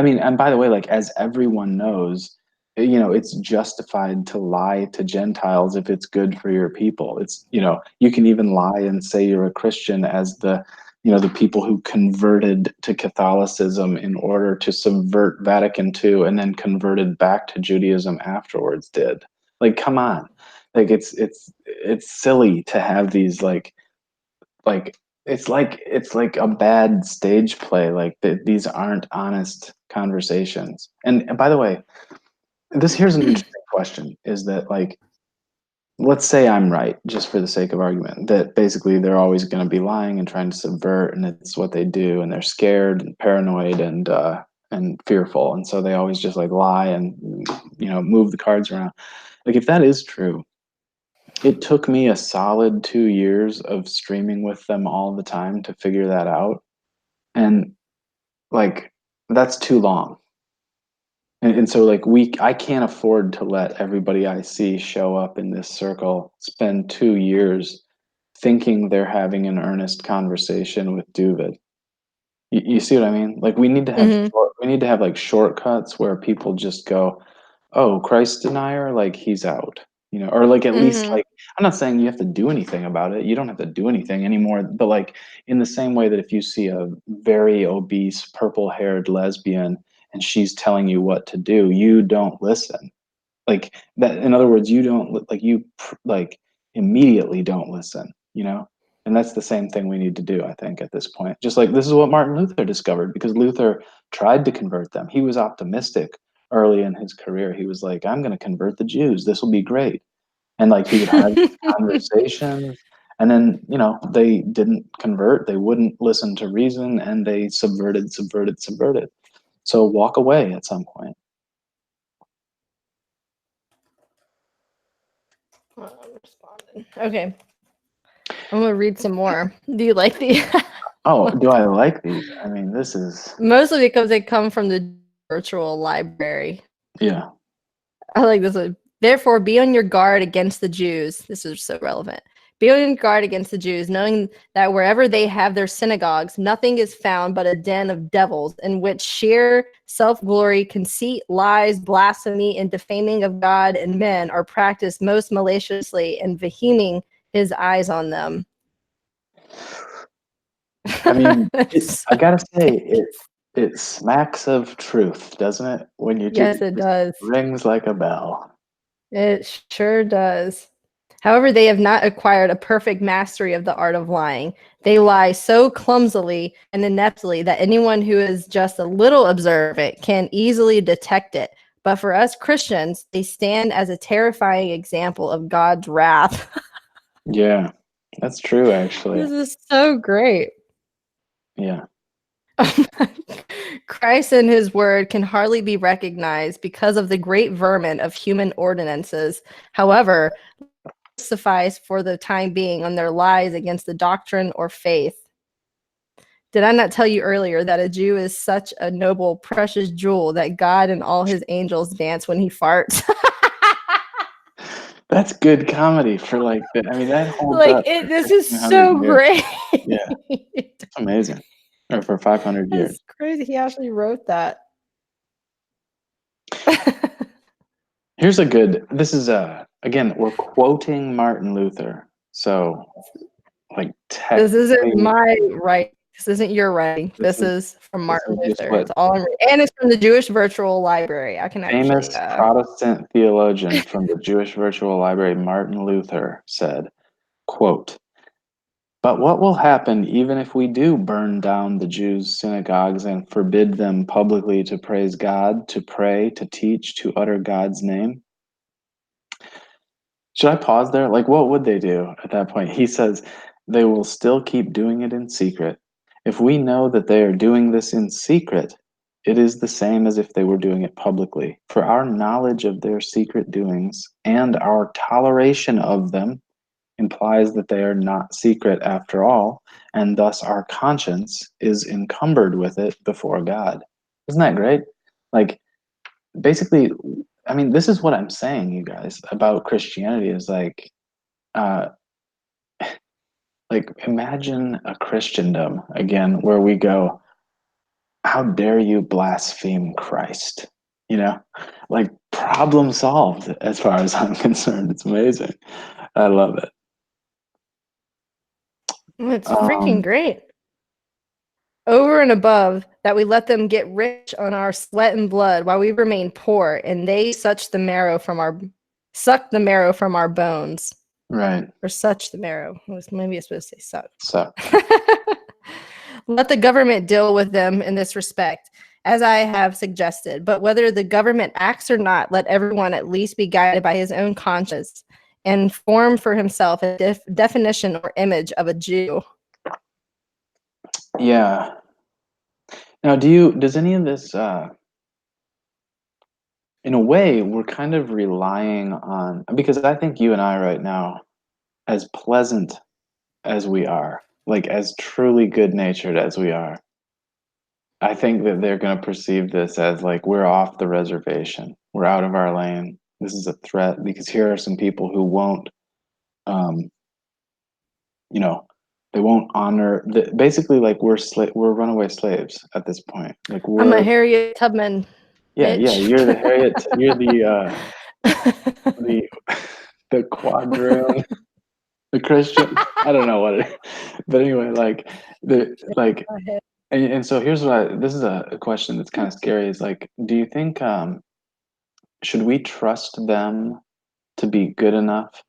mean, and by the way, like as everyone knows, it's justified to lie to Gentiles if it's good for your people. You can even lie and say you're a Christian as the people who converted to Catholicism in order to subvert Vatican II and then converted back to Judaism afterwards did. Like, come on. Like it's silly to have these like it's like a bad stage play. Like these aren't honest conversations. And by the way, here's an interesting question is that like let's say I'm right, just for the sake of argument, that basically they're always going to be lying and trying to subvert, and it's what they do, and they're scared and paranoid and fearful, and so they always just like lie and move the cards around. Like if that is true, it took me a solid 2 years of streaming with them all the time to figure that out. And like, that's too long. And so like I can't afford to let everybody I see show up in this circle spend 2 years thinking they're having an earnest conversation with Duvid. You see what I mean? Like Mhm. we need to have like shortcuts where people just go, "Oh, Christ denier, like he's out." Or like at least Mhm. like I'm not saying you have to do anything about it. You don't have to do anything anymore, but like in the same way that if you see a very obese purple-haired lesbian and she's telling you what to do, you don't listen. Like that, in other words, you don't like like immediately don't listen. And that's the same thing we need to do, I think, at this point. Just like this is what Martin Luther discovered, because Luther tried to convert them. He was optimistic early in his career. He was like, I'm going to convert the Jews. This will be great. And like he would have these conversations, and then they didn't convert. They wouldn't listen to reason, and they subverted, subverted, subverted. So walk away at some point. I'm responding. Okay. I'm gonna read some more. Do you like the Oh, do I like these? I mean, this is, mostly because they come from the virtual library. yeah, I like this one. Therefore, be on your guard against the Jews. This is so relevant. Be on your guard against the Jews, knowing that wherever they have their synagogues, nothing is found but a den of devils, in which sheer self-glory, conceit, lies, blasphemy, and defaming of God and men are practiced most maliciously, and veheming his eyes on them. I mean, That's I so gotta say, dangerous. it smacks of truth, doesn't it? When Yes, it it just does. rings like a bell. It sure does. However, they have not acquired a perfect mastery of the art of lying. They lie so clumsily and ineptly that anyone who is just a little observant can easily detect it. But for us Christians, they stand as a terrifying example of God's wrath. Yeah, that's true, actually. This is so great. Yeah, Christ and his word can hardly be recognized because of the great vermin of human ordinances. However, suffice for the time being on their lies against the doctrine or faith. Did I not tell you earlier that a Jew is such a noble, precious jewel that God and all his angels dance when he farts? that's good comedy for like that. I mean, that holds Like up for this is 1,500 so years. great. Yeah, it's amazing. Or for 500 years. That's crazy. He actually wrote that. Here's a good. This is again, we're quoting Martin Luther. So like This isn't technically, my writing. This isn't your writing. this This is is from this Martin is just Luther. what It's all in, and it's from the Jewish Virtual Library. I can actually famous Protestant theologian from the Jewish Virtual Library, Martin Luther, said, quote, "But what will happen even if we do burn down the Jews' synagogues and forbid them publicly to praise God, to pray, to teach, to utter God's name?" Should I pause there? Like, what would they do at that point? He says, "They will still keep doing it in secret. If we know that they are doing this in secret, it is the same as if they were doing it publicly. For our knowledge of their secret doings and our toleration of them implies that they are not secret after all, and thus our conscience is encumbered with it before God." Isn't that great? Like, basically, I mean, this is what I'm saying, you guys, about Christianity is uh, like imagine a Christendom again where we go, how dare you blaspheme Christ? You know, like problem solved as far as I'm concerned. It's amazing. I love it. it's freaking Um, great. Over and above that, we let them get rich on our sweat and blood while we remain poor, and they suck the marrow from our bones, right. or such the marrow. Maybe it's supposed to say suck. So, Let the government deal with them in this respect, as I have suggested. But whether the government acts or not, let everyone at least be guided by his own conscience and form for himself a definition or image of a Jew. yeah. Now, does any of this, in a way, we're kind of relying on, because I think you and I right now as pleasant as we are, like as truly good natured as we are, I think that they're going to perceive this as like we're off the reservation, we're out of our lane. This is a threat because here are some people who won't, um, you know, they won't honor. Basically, like we're runaway slaves at this point. Like I'm a we're Harriet Tubman, yeah. bitch. You're the Harriet. You're the the quadroon, the Christian. I don't know what it, but anyway, like the like and so here's what this is a question that's kind of scary is like, do you think should we trust them to be good enough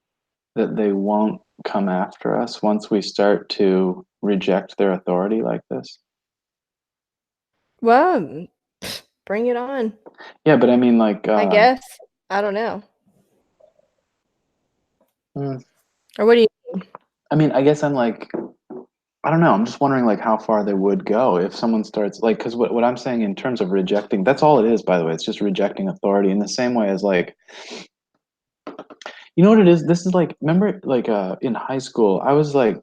that they won't come after us once we start to reject their authority like this? Well, bring it on. Yeah, but I mean, like, I guess. I don't know. mm, Or what do you? I mean, I guess I'm like, I don't know. I'm just wondering, like, how far they would go if someone starts, like, because what I'm saying in terms of rejecting, that's all it is, by the way. It's just rejecting authority in the same way as, like, you know what it is? This is like, remember, like, in high school, I was like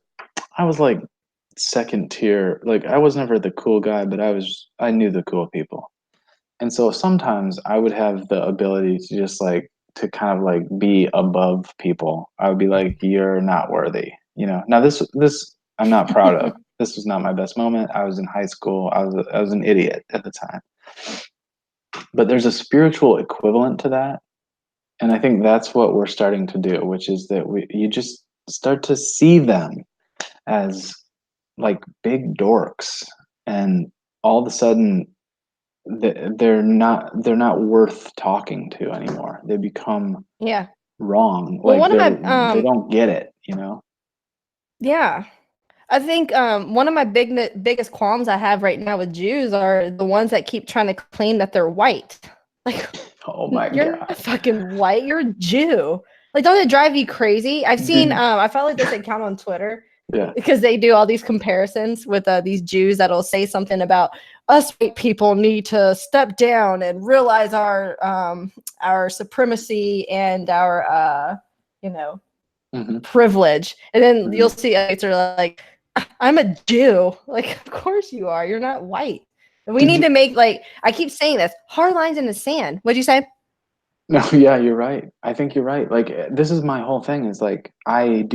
second tier. Like, I was never the cool guy, but I knew the cool people. And so sometimes I would have the ability to just like to kind of like be above people. I would be like, "You're not worthy," you know. Now this I'm not proud of. This was not my best moment. I was in high school. I was an idiot at the time. But there's a spiritual equivalent to that, and I think that's what we're starting to do, which is that you just start to see them as like big dorks, and all of a sudden they're not worth talking to anymore. They become Yeah. wrong. Well, Like one of my they don't get it, you know? yeah. I think one of my biggest qualms I have right now with Jews are the ones that keep trying to claim that they're white. Like, Oh my you're god. not fucking white. You're a Jew. Like, don't it drive you crazy? I've seen. Did I follow this account on Twitter yeah. because they do all these comparisons with these Jews that'll say something about us white people need to step down and realize our supremacy and our you know Hmm. privilege. And then you'll Hmm. see it's like, I'm a Jew. Like, of course you are. You're not white. We Did need you to make like I keep saying this hard lines in the sand. What'd you say? no, yeah, you're right. I think you're right. Like this is my whole thing is like I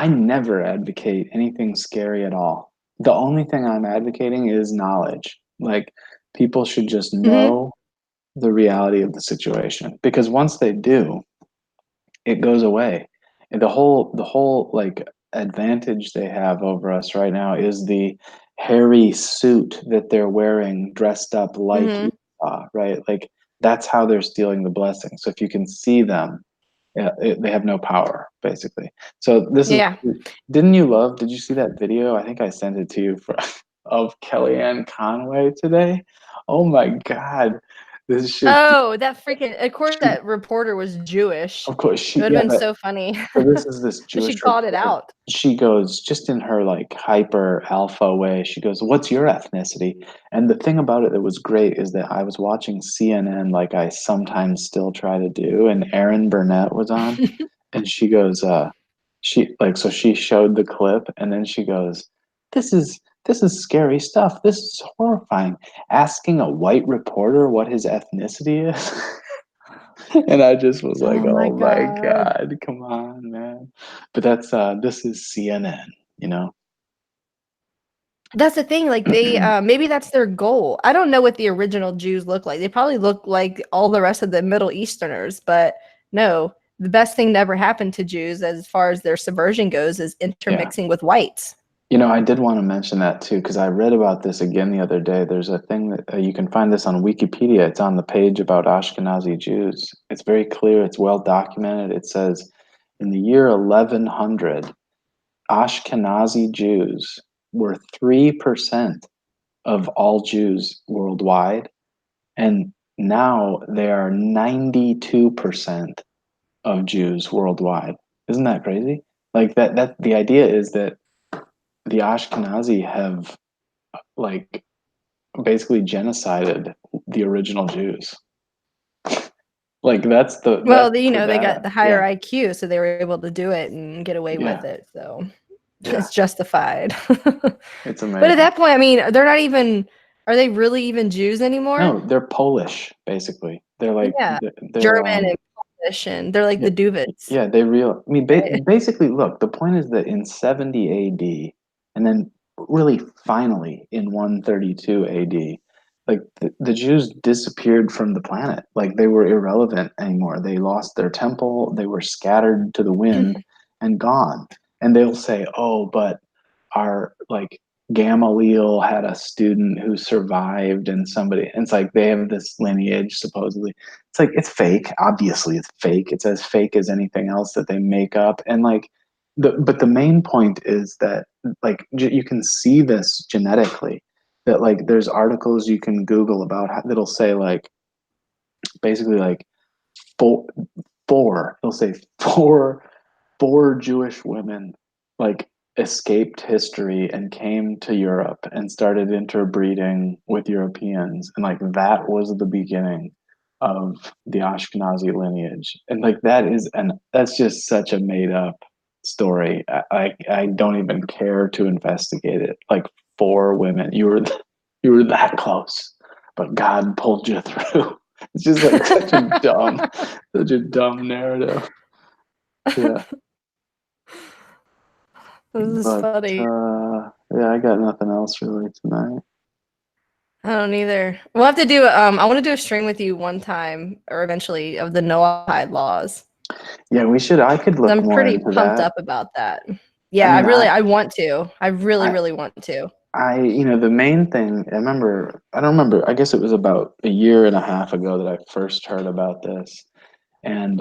never advocate anything scary at all. The only thing I'm advocating is knowledge. Like people should just Mm-hmm. know the reality of the situation because once they do, it goes away. And the whole like advantage they have over us right now is the hairy suit that they're wearing dressed up like Mm-hmm. Esau, right? Like that's how they're stealing the blessing. So if you can see them, yeah, they have no power basically. So this is Yeah. did you see that video? I think I sent it to you for, of Kellyanne Conway today. Oh my God. This shit, Oh, that freaking of course that reporter was Jewish. of course It she would have yeah, been but so funny. so this is this But she Jewish called it reporter. out. She goes just in her like hyper alpha way. She goes, "What's your ethnicity?" And the thing about it that was great is that I was watching CNN like I sometimes still try to do, and Erin Burnett was on, and she goes, she like so she showed the clip, and then she goes, this is scary stuff. This is horrifying. Asking a white reporter what his ethnicity is." And I just was like, Oh my "Oh my god. god, come on, man!" But that's this is CNN, you know. That's the thing, like, they, maybe that's their goal. I don't know what the original Jews look like. They probably look like all the rest of the Middle Easterners, but no, the best thing that ever happened to Jews as far as their subversion goes is Yeah, intermixing with whites. you know, I did want to mention that too because I read about this again the other day. There's a thing that you can find this on Wikipedia. It's on the page about Ashkenazi Jews. It's very clear. It's well documented. It says in the year 1100, Ashkenazi Jews were 3% of all Jews worldwide, and now they are 92% of Jews worldwide. Isn't that crazy? Like that the idea is that the Ashkenazi have like basically genocided the original Jews. Like that's Well, for they got that. the higher Yeah. IQ, so they were able to do it and get away Yeah. with it. So Yeah. it's justified. It's But at amazing. that point, I mean, they're not even, are they really even Jews anymore? No, they're Polish, basically. They're like Yeah. they're German and Polish, and they're like yeah, the Duvets. yeah, I mean, Right? basically, look, the point is that in 70 AD, and then really finally in 132 AD, like the Jews disappeared from the planet. Like they were irrelevant anymore. They lost their temple, they were scattered to the wind and gone. And they'll say, oh, but our like Gamaliel had a student who survived and somebody, and it's like they have this lineage supposedly. It's like it's fake. Obviously it's fake. It's as fake as anything else that they make up. And like but the main point is that like you can see this genetically, that like there's articles you can Google about that'll say like basically like four they'll say four Jewish women like escaped history and came to Europe and started interbreeding with Europeans, and like that was the beginning of the Ashkenazi lineage. And like that's just such a made up story. I don't even care to investigate it. Like four women, you were that close, but God pulled you through. It's just like such a dumb narrative. Yeah. This is But funny. yeah, I got nothing else really tonight. I don't either. We'll have to do I want to do a stream with you one time or eventually of the Noahide laws. Yeah, we should. I could look I'm more pretty into pumped that. up about that. I Yeah, mean, I want to. I really, I, really want to. the main thing. I don't remember. I guess it was about a year and a half ago that I first heard about this, and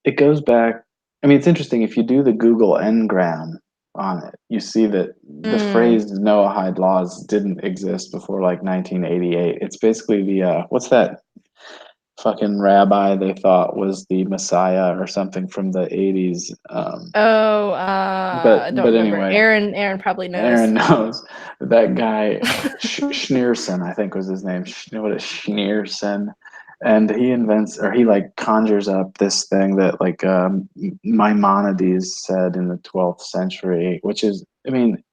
it goes back. I mean, it's interesting if you do the Google Ngram on it, you see that the Mm. phrase Noahide laws didn't exist before like 1988. It's basically the what's that fucking rabbi they thought was the Messiah or something from the 80s. Oh, I don't But remember. anyway, Aaron probably knows. Aaron knows that guy Schneerson, I think was his name. What is Schneerson? And he invents or he like conjures up this thing that like Maimonides said in the 12th century, which is, I mean,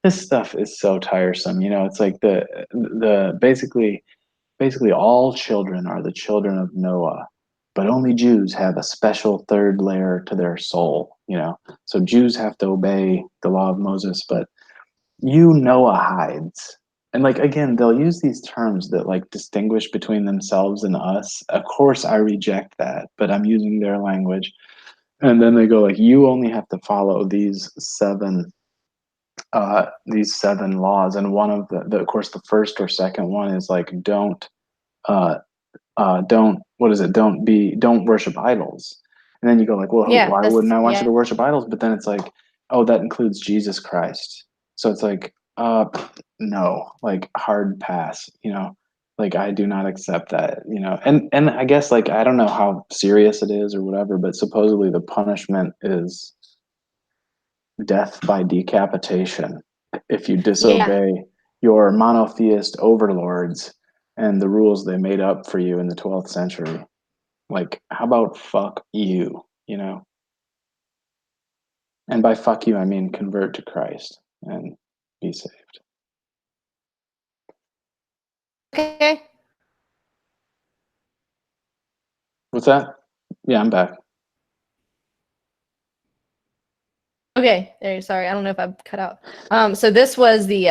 this stuff is so tiresome. It's like the basically all children are the children of Noah, but only Jews have a special third layer to their soul. So Jews have to obey the law of Moses, but Noah hides. And like again, they'll use these terms that like distinguish between themselves and us. Of course, I reject that, but I'm using their language. And then they go like, you only have to follow these seven laws. And one of of course, the first or second one is like, uh, don't what is it don't worship idols. And then you go like, well, Yeah, why wouldn't that's I want you yeah. to worship idols? But then it's like, oh, that includes Jesus Christ. So it's like, no, like hard pass. Like I do not accept that. And I guess like I don't know how serious it is or whatever, but supposedly the punishment is death by decapitation if you Yeah. disobey your monotheist overlords and the rules they made up for you in the 12th century. Like, how about fuck you? And by fuck you, I mean convert to Christ and be saved. Okay. What's that? Yeah, I'm back. Okay. There, sorry. I don't know if I've cut out. So this was the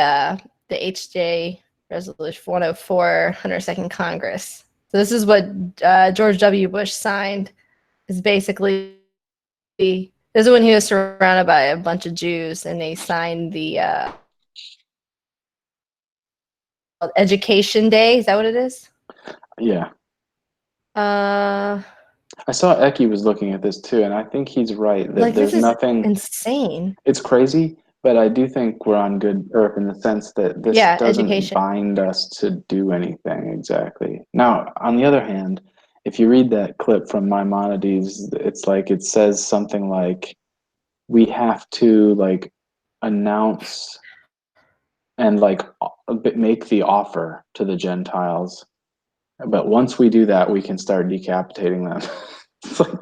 HJ Resolution 104 102nd Congress. So this is what George W. Bush signed. Is basically this is when he was surrounded by a bunch of Jews, and they signed the Education Day. Is that what it is? Yeah. Uh, I saw Eki was looking at this too, and I think he's right that like this there's is nothing. insane. It's crazy, but I do think we're on good earth in the sense that this Yeah, doesn't education. bind us to do anything exactly. Now, on the other hand, if you read that clip from Maimonides, it's like it says something like we have to like announce and like make the offer to the Gentiles, But once we do that, we can start decapitating them. It's like,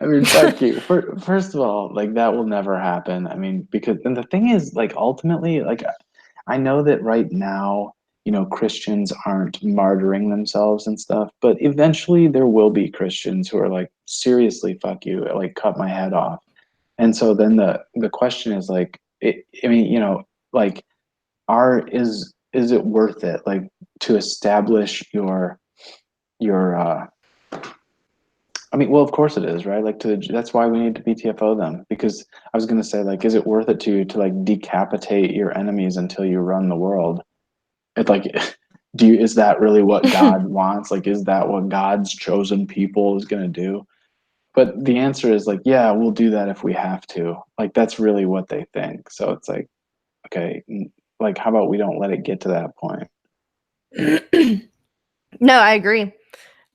I mean, fuck you. First of all, like that will never happen. I mean, because and the thing is, like ultimately, like I know that right now, Christians aren't martyring themselves and stuff, but eventually there will be Christians who are like, seriously, fuck you, like cut my head off. And so then the question is like, I mean, like, is it worth it, like, to establish your I mean, well, of course it is, right? Like, that's why we need to BTFO them. Because I was gonna say, like, is it worth it to you to like decapitate your enemies until you run the world? It's like, is that really what God wants? Like, is that what God's chosen people is gonna do? But the answer is like, yeah, we'll do that if we have to. Like, that's really what they think. So it's like, okay, like, how about we don't let it get to that point? No, I agree.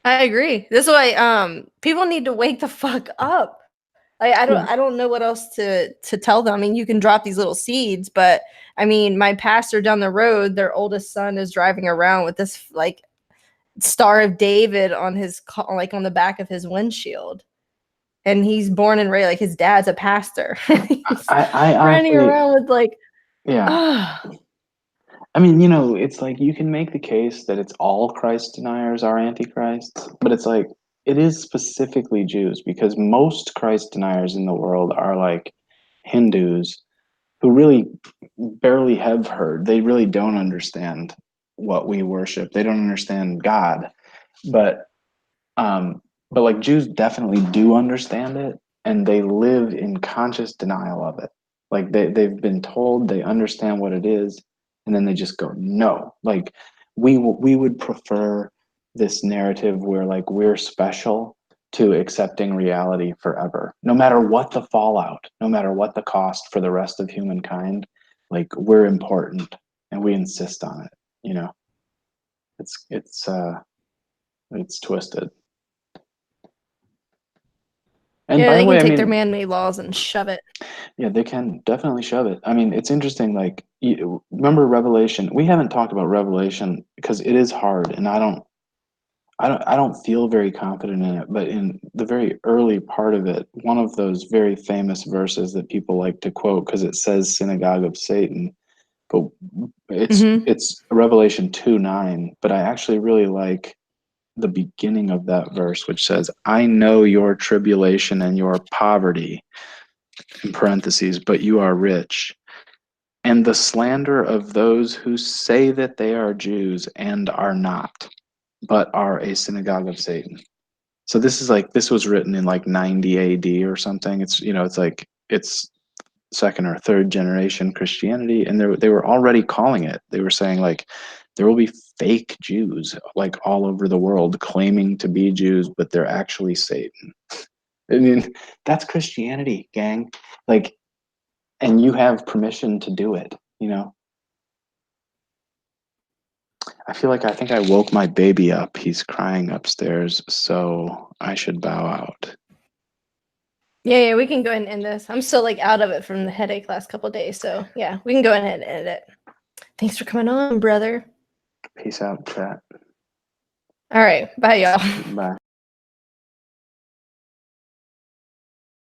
I agree. This is why people need to wake the fuck up. Like Yeah. I don't know what else to tell them. I mean, you can drop these little seeds, but I mean, my pastor down the road, their oldest son is driving around with this like Star of David on his like on the back of his windshield. And he's born and raised like his dad's a pastor. He's I running honestly, around with like yeah. ah I mean, it's like you can make the case that it's all Christ deniers are antichrists, but it's like it is specifically Jews because most Christ deniers in the world are like Hindus who really barely have heard. They really don't understand what we worship. They don't understand God. But but like Jews definitely do understand it and they live in conscious denial of it. Like they've been told they understand what it is, and then they just go, no. Like we would prefer this narrative where like we're special to accepting reality forever. No matter what the fallout, no matter what the cost for the rest of humankind, like we're important and we insist on it, you know. It's twisted. And yeah, by the they way, can I take their mean, man-made laws and shove it. yeah, they can definitely shove it. I mean, it's interesting. Like, remember Revelation? We haven't talked about Revelation because it is hard, and I don't feel very confident in it. But in the very early part of it, one of those very famous verses that people like to quote because it says "synagogue of Satan," but Mm-hmm. it's Revelation 2:9. But I actually really like the beginning of that verse, which says, "I know your tribulation and your poverty." In parentheses, but you are rich, and the slander of those who say that they are Jews and are not, but are a synagogue of Satan. So this was written in like 90 AD or something. It's like it's second or third generation Christianity, and they were already calling it. They were saying like there will be fake Jews like all over the world claiming to be Jews, but they're actually Satan. I mean, that's Christianity, gang. Like, and you have permission to do it. I think I woke my baby up. He's crying upstairs, so I should bow out. Yeah, we can go ahead and end this. I'm still like out of it from the headache last couple days, so yeah, we can go ahead and end it. Thanks for coming on, brother. Peace out, chat. All right, bye, y'all. Bye.